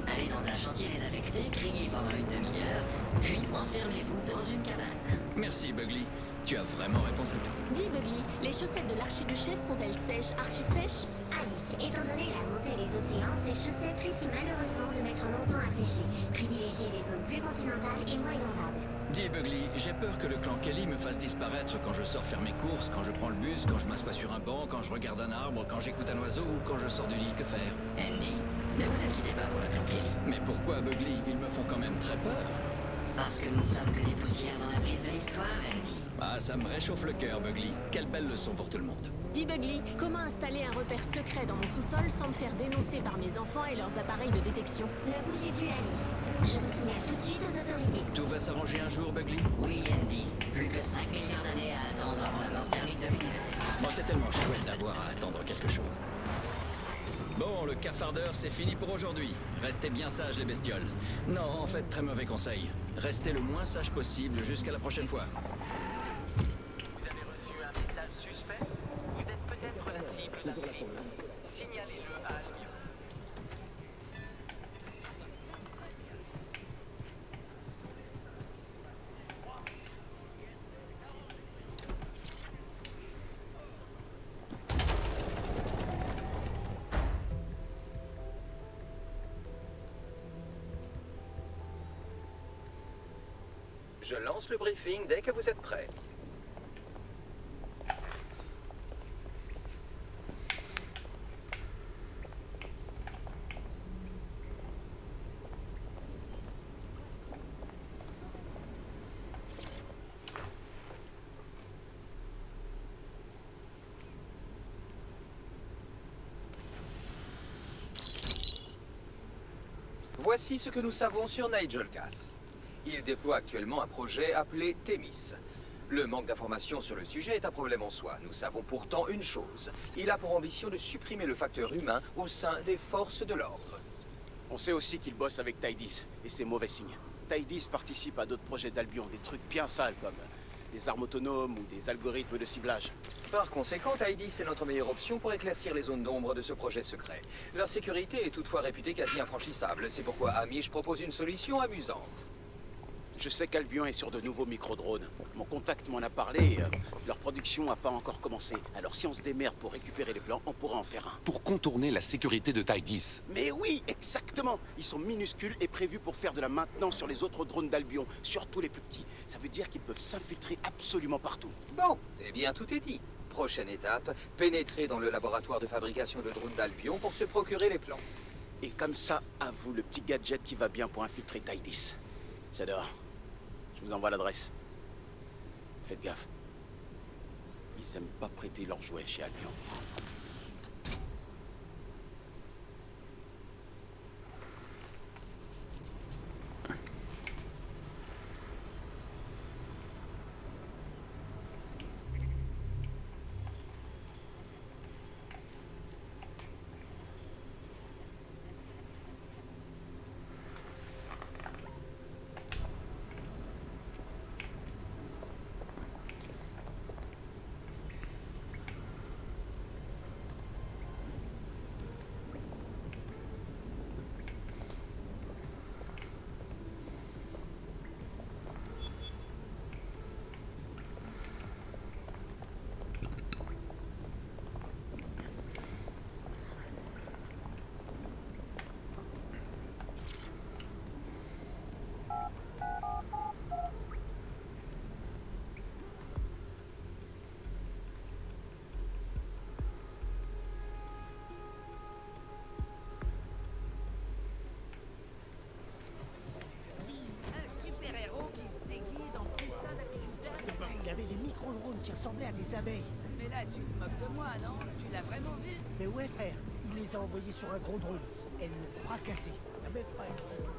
allez dans un chantier désaffecté, criez pendant une demi-heure, puis enfermez-vous dans une cabane. Merci Bagley. Tu as vraiment réponse à tout. Dis Bagley, les chaussettes de l'archiduchesse sont-elles sèches, archi-sèches? Alice, étant donné la montée des océans, ces chaussettes risquent malheureusement de mettre longtemps à sécher. Privilégiez les zones plus continentales et moins inondables. Dis Bugly, j'ai peur que le clan Kelly me fasse disparaître quand je sors faire mes courses, quand je prends le bus, quand je m'assois sur un banc, quand je regarde un arbre, quand j'écoute un oiseau ou quand je sors du lit. Que faire? Andy, ne vous inquiétez pas pour le clan Kelly. Mais pourquoi Bugly? Ils me font quand même très peur. Parce que nous ne sommes que des poussières dans la brise de l'histoire, Andy. Ah, ça me réchauffe le cœur, Bugly. Quelle belle leçon pour tout le monde. Dis Bugly, comment installer un repère secret dans mon sous-sol sans me faire dénoncer par mes enfants et leurs appareils de détection? Ne bougez plus, Alice. Je vous signale tout de suite aux autorités. Tout va s'arranger un jour, Bugly? Oui, Andy. Plus que 5 milliards d'années à attendre avant la mort thermique de l'univers. Bon, c'est tellement chouette d'avoir à attendre quelque chose. Bon, le cafardeur, c'est fini pour aujourd'hui. Restez bien sages, les bestioles. Non, en fait, très mauvais conseil. Restez le moins sage possible jusqu'à la prochaine fois. Vous avez reçu un message suspect? Vous êtes peut-être la cible d'un crime. Signalez-le à Albion. Je lance le briefing dès que vous êtes prêts. Voici ce que nous savons sur Nigel Cass. Il déploie actuellement un projet appelé Thémis. Le manque d'informations sur le sujet est un problème en soi. Nous savons pourtant une chose. Il a pour ambition de supprimer le facteur humain au sein des forces de l'ordre. On sait aussi qu'il bosse avec Tidis, et c'est mauvais signe. Tidis participe à d'autres projets d'Albion, des trucs bien sales comme des armes autonomes ou des algorithmes de ciblage. Par conséquent, Tidis est notre meilleure option pour éclaircir les zones d'ombre de ce projet secret. Leur sécurité est toutefois réputée quasi infranchissable. C'est pourquoi Amish propose une solution amusante. Je sais qu'Albion est sur de nouveaux micro-drones. Mon contact m'en a parlé. Leur production n'a pas encore commencé. Alors si on se démerde pour récupérer les plans, on pourra en faire un. Pour contourner la sécurité de Tidis. Mais oui, exactement. Ils sont minuscules et prévus pour faire de la maintenance sur les autres drones d'Albion, surtout les plus petits. Ça veut dire qu'ils peuvent s'infiltrer absolument partout. Bon, eh bien tout est dit. Prochaine étape, pénétrer dans le laboratoire de fabrication de drones d'Albion pour se procurer les plans. Et comme ça, à vous le petit gadget qui va bien pour infiltrer Tidis. J'adore. Je vous envoie l'adresse. Faites gaffe. Ils aiment pas prêter leurs jouets chez Albion. Il avait des micro-drones qui ressemblaient à des abeilles. Mais là, tu te moques de moi, non? Tu l'as vraiment vu? Mais ouais, frère, il les a envoyés sur un gros drone. Elles l'ont fracassé. Il n'y a même pas une photo.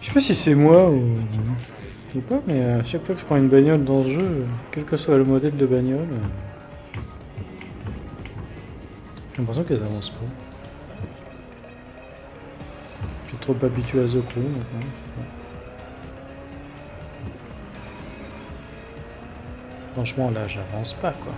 Je sais pas si c'est moi ou pas, mais à chaque fois que je prends une bagnole dans ce jeu, quel que soit le modèle de bagnole, j'ai l'impression qu'elles avancent pas. Je suis trop habitué à The Crew maintenant. Franchement là j'avance pas quoi.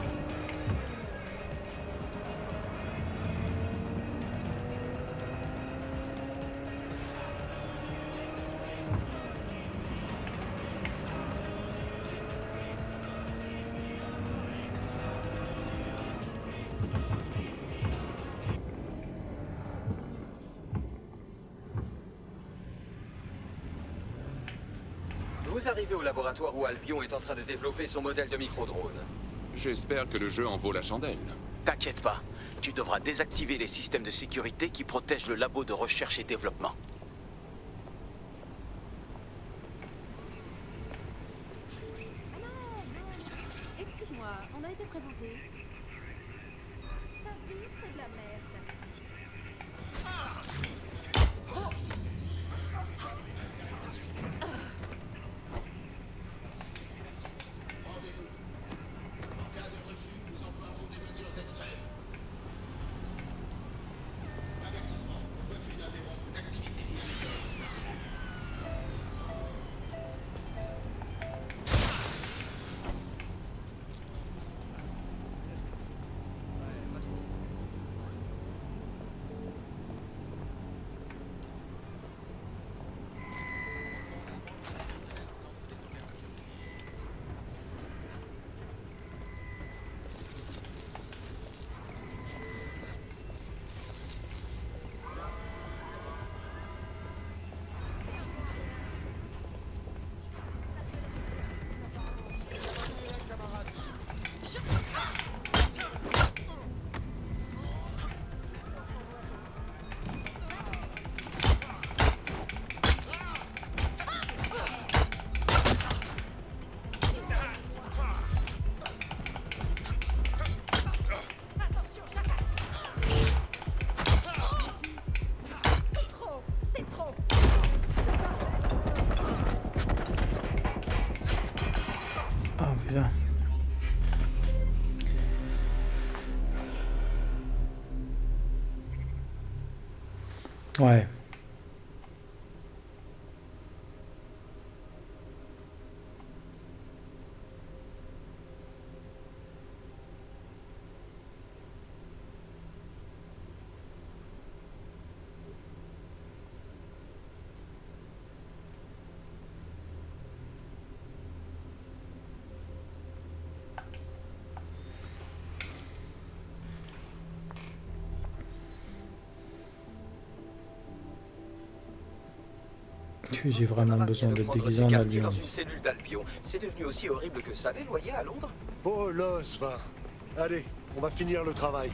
Vous arrivez au laboratoire où Albion est en train de développer son modèle de micro-drone. J'espère que le jeu en vaut la chandelle. T'inquiète pas, tu devras désactiver les systèmes de sécurité qui protègent le labo de recherche et développement. Excuse-moi, on a été présenté. T'as vu, c'est de la merde. Ouais. J'ai vraiment besoin d'être déguisé en Albion. Dans une cellule d'Albion, c'est devenu aussi horrible que ça les loyers à Londres. Oh l'os, va. Allez, on va finir le travail.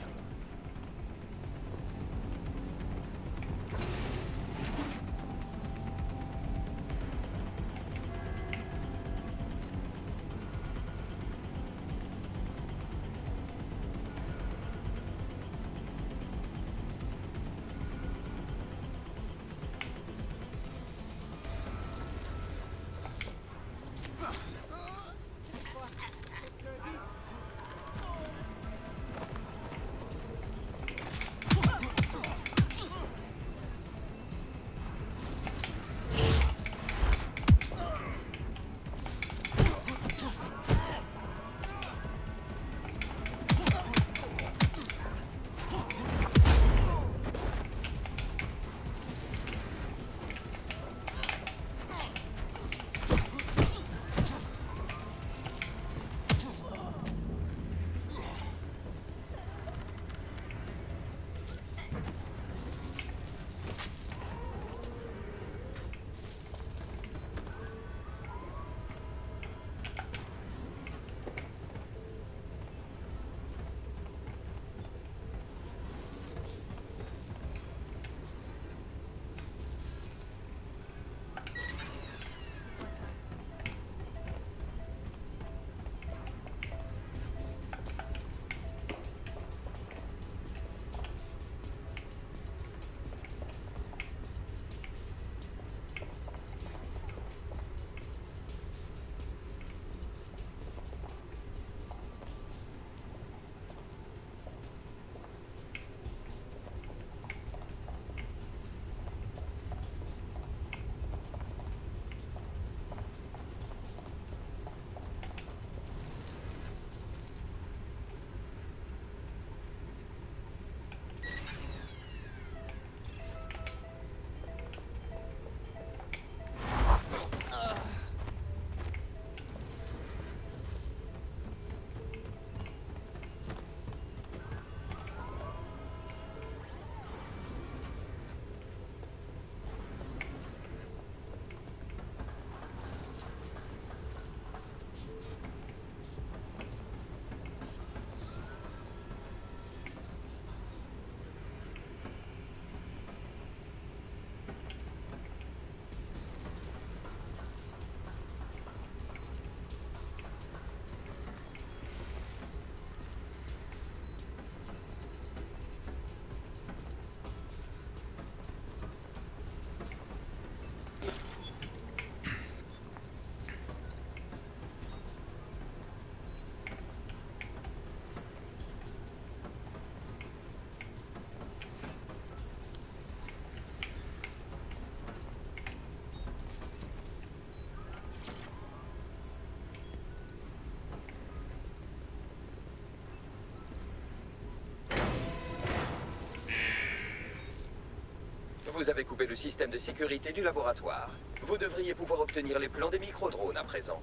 Vous avez coupé le système de sécurité du laboratoire. Vous devriez pouvoir obtenir les plans des micro-drones à présent.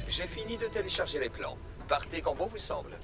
J'ai fini de télécharger les plans. Partez quand bon vous semble.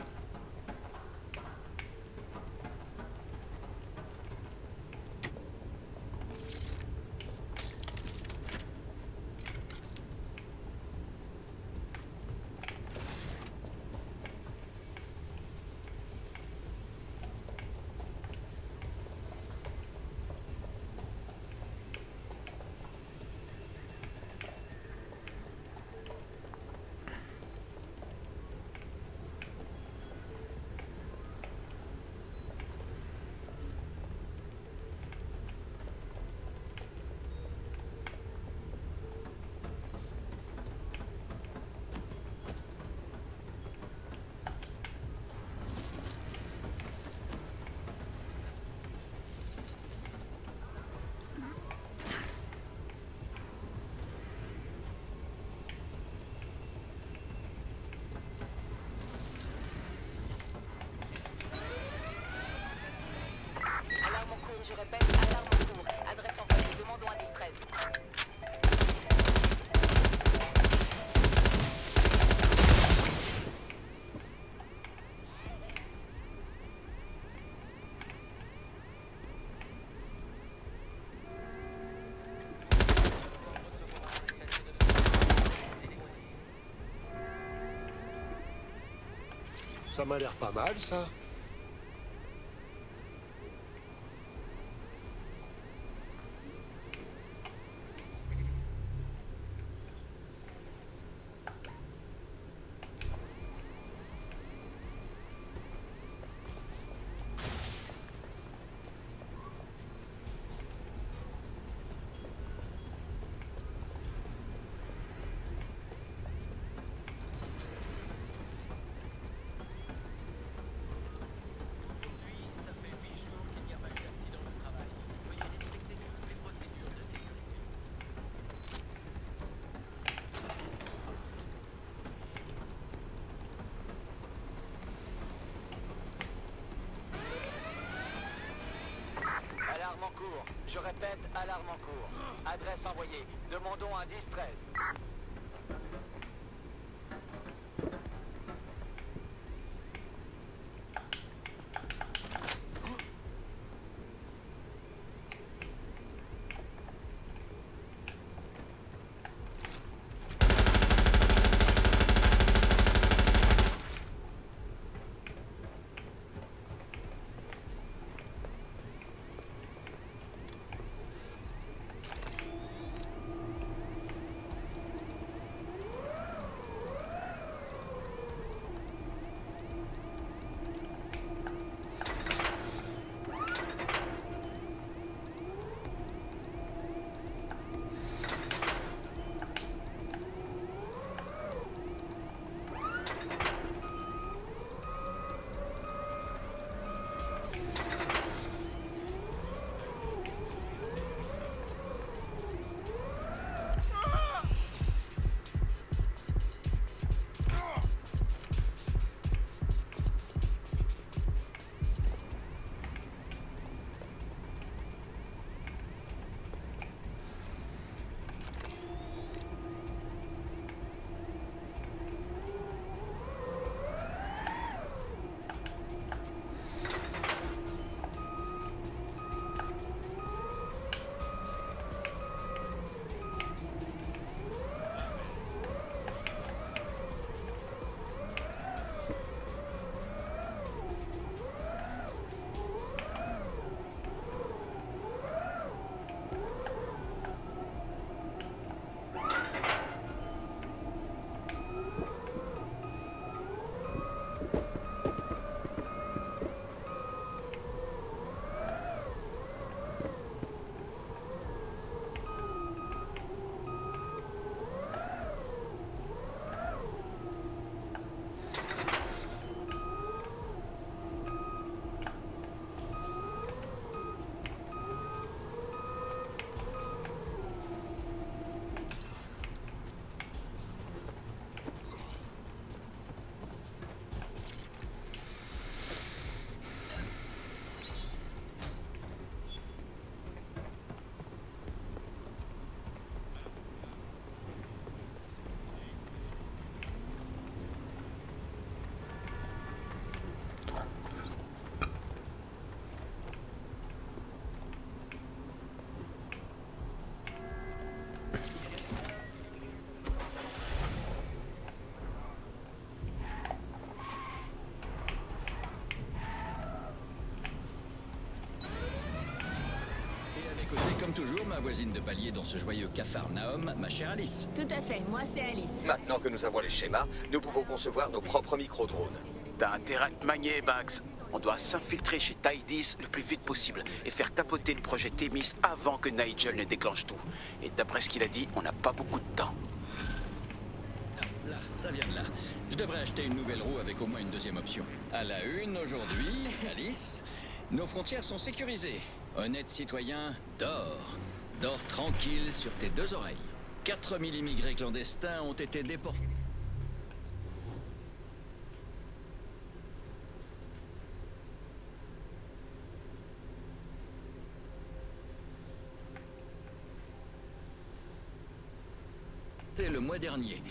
Je répète, alarme au cours. Adresse en fait, demandons un 10-13. Ça m'a l'air pas mal, ça. Alarme en cours. Je répète, alarme en cours. Adresse envoyée. Demandons un 10-13. Comme toujours, ma voisine de palier dans ce joyeux Capharnaüm, ma chère Alice. Tout à fait, moi c'est Alice. Maintenant que nous avons les schémas, nous pouvons concevoir nos propres micro-drones. T'as intérêt à te manier, Bax. On doit s'infiltrer chez Tidis le plus vite possible et faire tapoter le projet Thémis avant que Nigel ne déclenche tout. Et d'après ce qu'il a dit, on n'a pas beaucoup de temps. Là, ça vient de là. Je devrais acheter une nouvelle roue avec au moins une deuxième option. À la une aujourd'hui, Alice, nos frontières sont sécurisées. Honnête citoyen, dors. Dors tranquille sur tes deux oreilles. 4000 immigrés clandestins ont été déportés. Le mois dernier.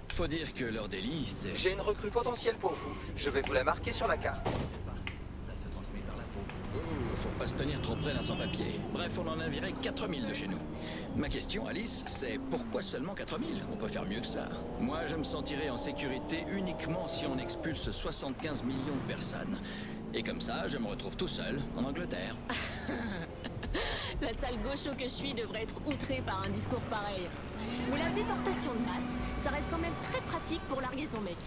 Faut dire que leur délit, c'est... J'ai une recrue potentielle pour vous. Je vais vous la marquer sur la carte. Ça se transmet par la peau. Faut pas se tenir trop près d'un sans-papier. Bref, on en a viré 4000 de chez nous. Ma question, Alice, c'est pourquoi seulement 4000? On peut faire mieux que ça. Moi, je me sentirais en sécurité uniquement si on expulse 75 millions de personnes. Et comme ça, je me retrouve tout seul en Angleterre. La sale gaucho que je suis devrait être outrée par un discours pareil. Mais la déportation de masse, ça reste quand même très pratique pour larguer son mec.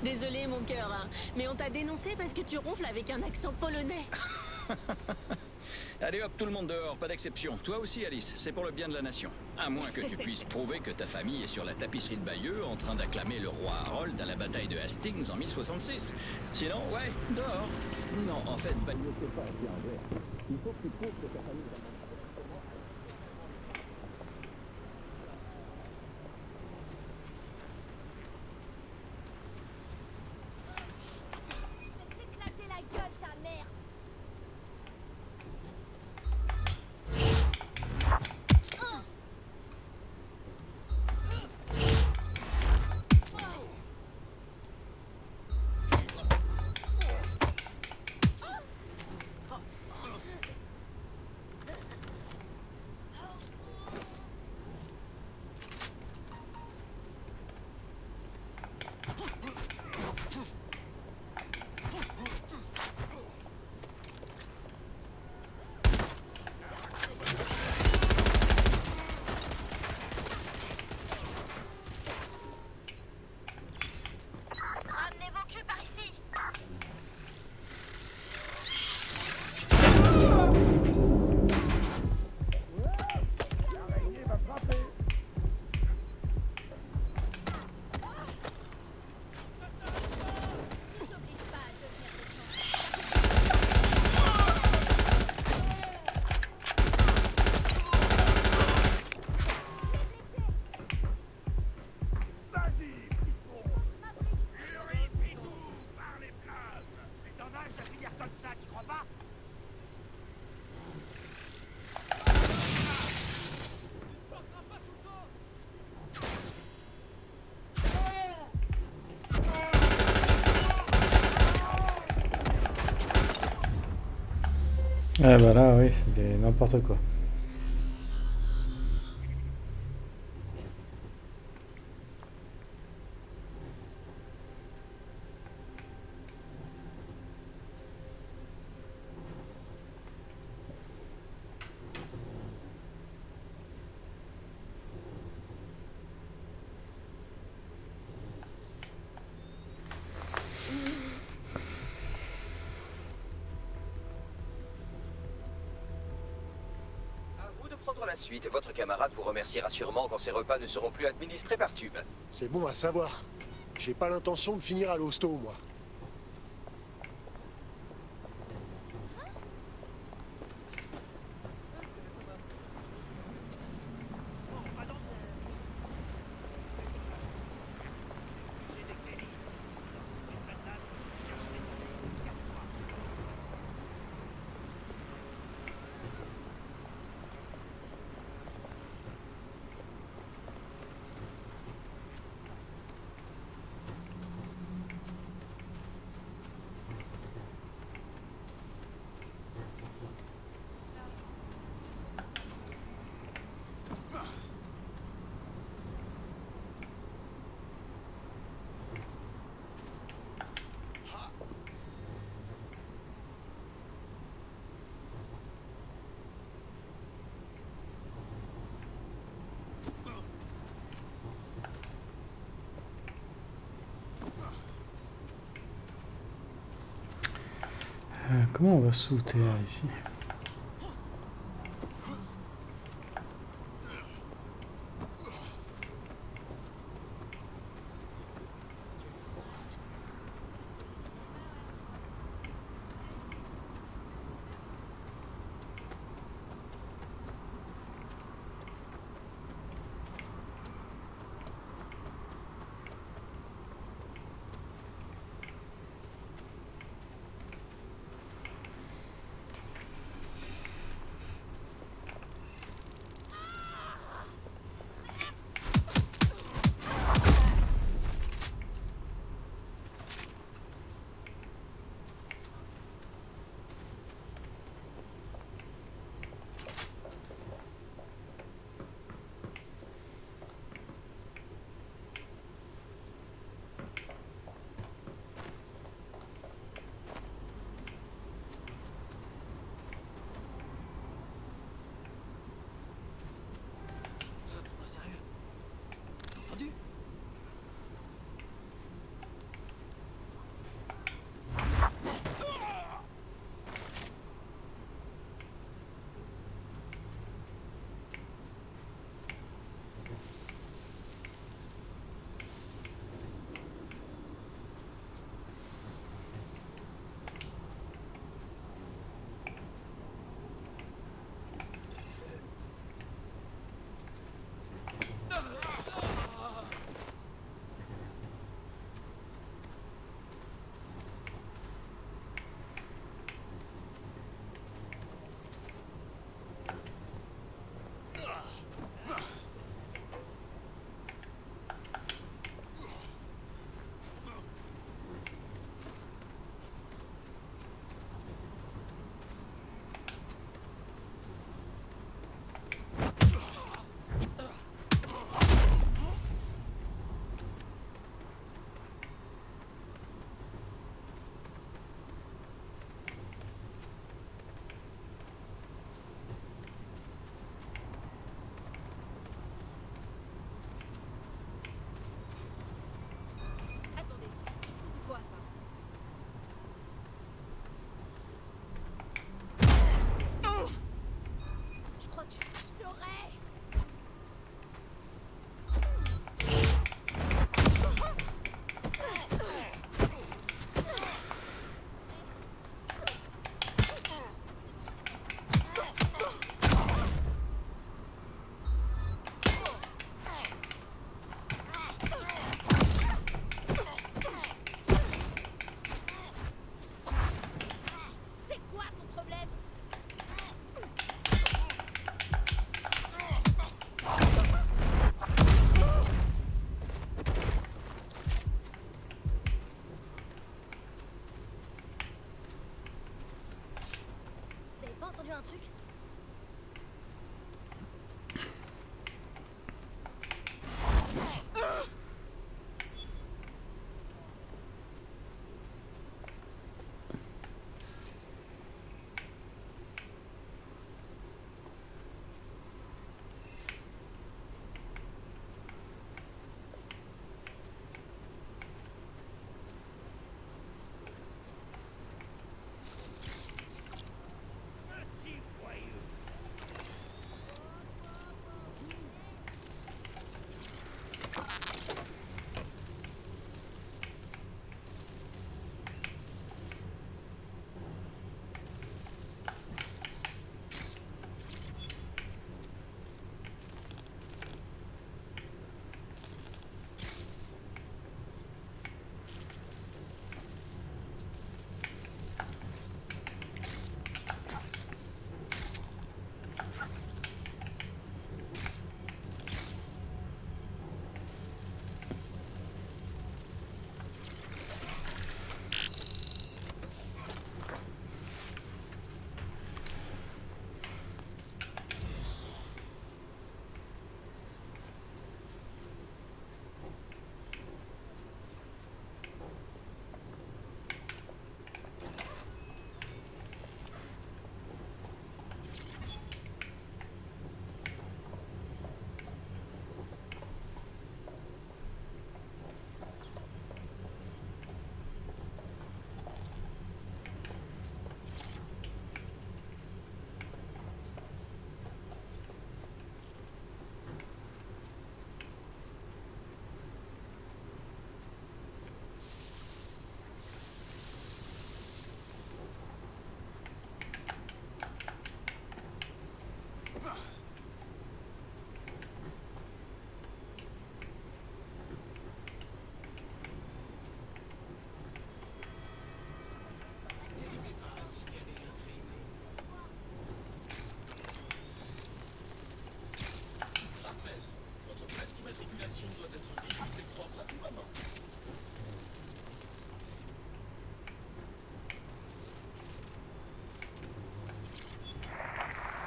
Désolé mon cœur, hein, mais on t'a dénoncé parce que tu ronfles avec un accent polonais. Allez hop, tout le monde dehors, pas d'exception. Toi aussi, Alice, c'est pour le bien de la nation. À moins que tu puisses prouver que ta famille est sur la tapisserie de Bayeux en train d'acclamer le roi Harold à la bataille de Hastings en 1066. Sinon, ouais, dehors. Non, en fait, Bayeux, c'est pas bien vrai. Il faut que tu prouves que ta famille... Ah bah là, oui, c'était n'importe quoi. La suite, votre camarade vous remerciera sûrement quand ces repas ne seront plus administrés par tube. C'est bon à savoir. J'ai pas l'intention de finir à l'hosto, moi. Comment on va sauter là, ici?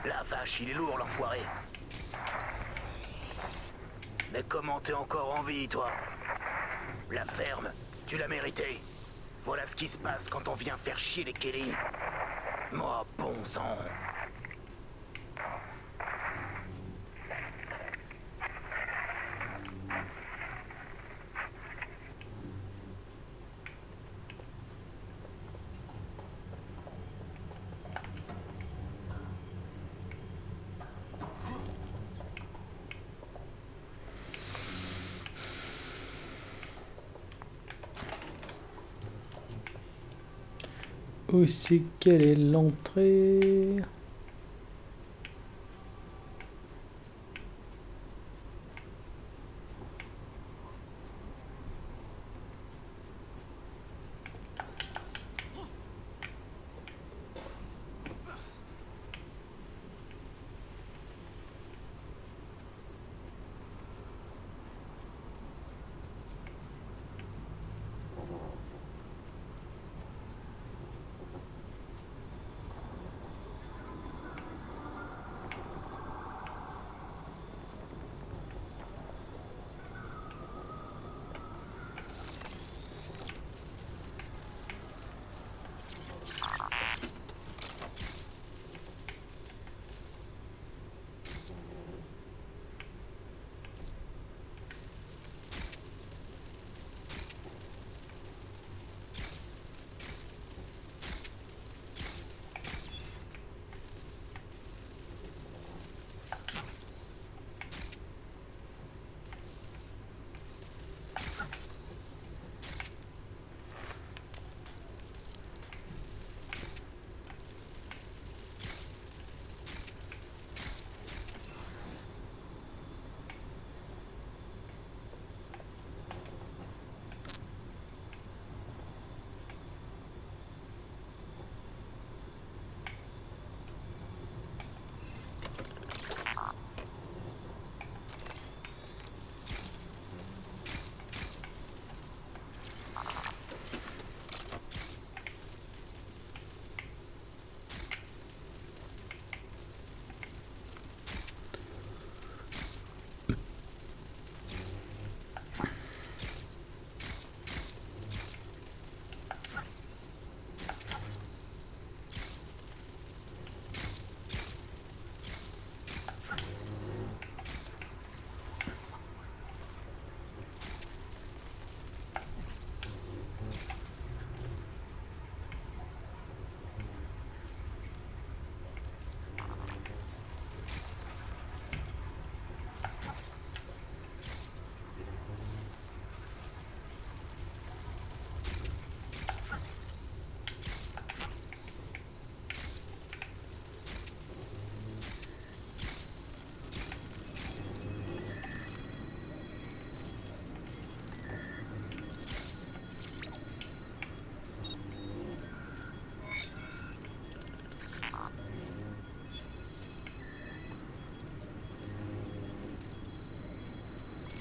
La vache, il est lourd, l'enfoiré. Mais comment t'es encore en vie, toi? La ferme, tu l'as mérité. Voilà ce qui se passe quand on vient faire chier les Kelly. Moi, bon sang. Où c'est quelle est l'entrée?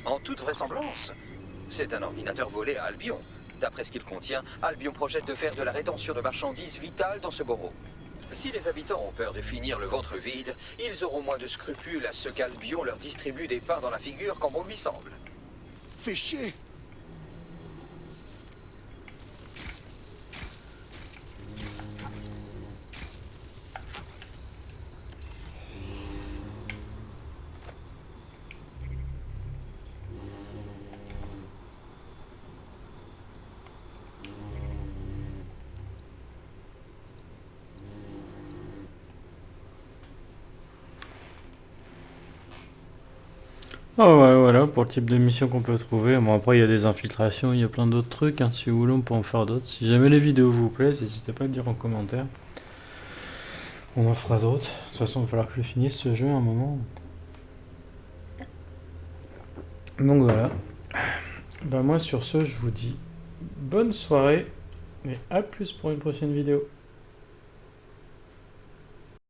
En toute vraisemblance, c'est un ordinateur volé à Albion. D'après ce qu'il contient, Albion projette de faire de la rétention de marchandises vitale dans ce borough. Si les habitants ont peur de finir le ventre vide, ils auront moins de scrupules à ce qu'Albion leur distribue des pains dans la figure quand bon lui semble. Fais chier! Oh ouais, voilà pour le type de mission qu'on peut trouver. Bon, après il y a des infiltrations, il y a plein d'autres trucs, hein. Si vous voulez on peut en faire d'autres. Si jamais les vidéos vous plaisent, n'hésitez pas à le dire en commentaire. On en fera d'autres. De toute façon, il va falloir que je finisse ce jeu à un moment. Donc voilà. Bah moi sur ce, je vous dis bonne soirée et à plus pour une prochaine vidéo.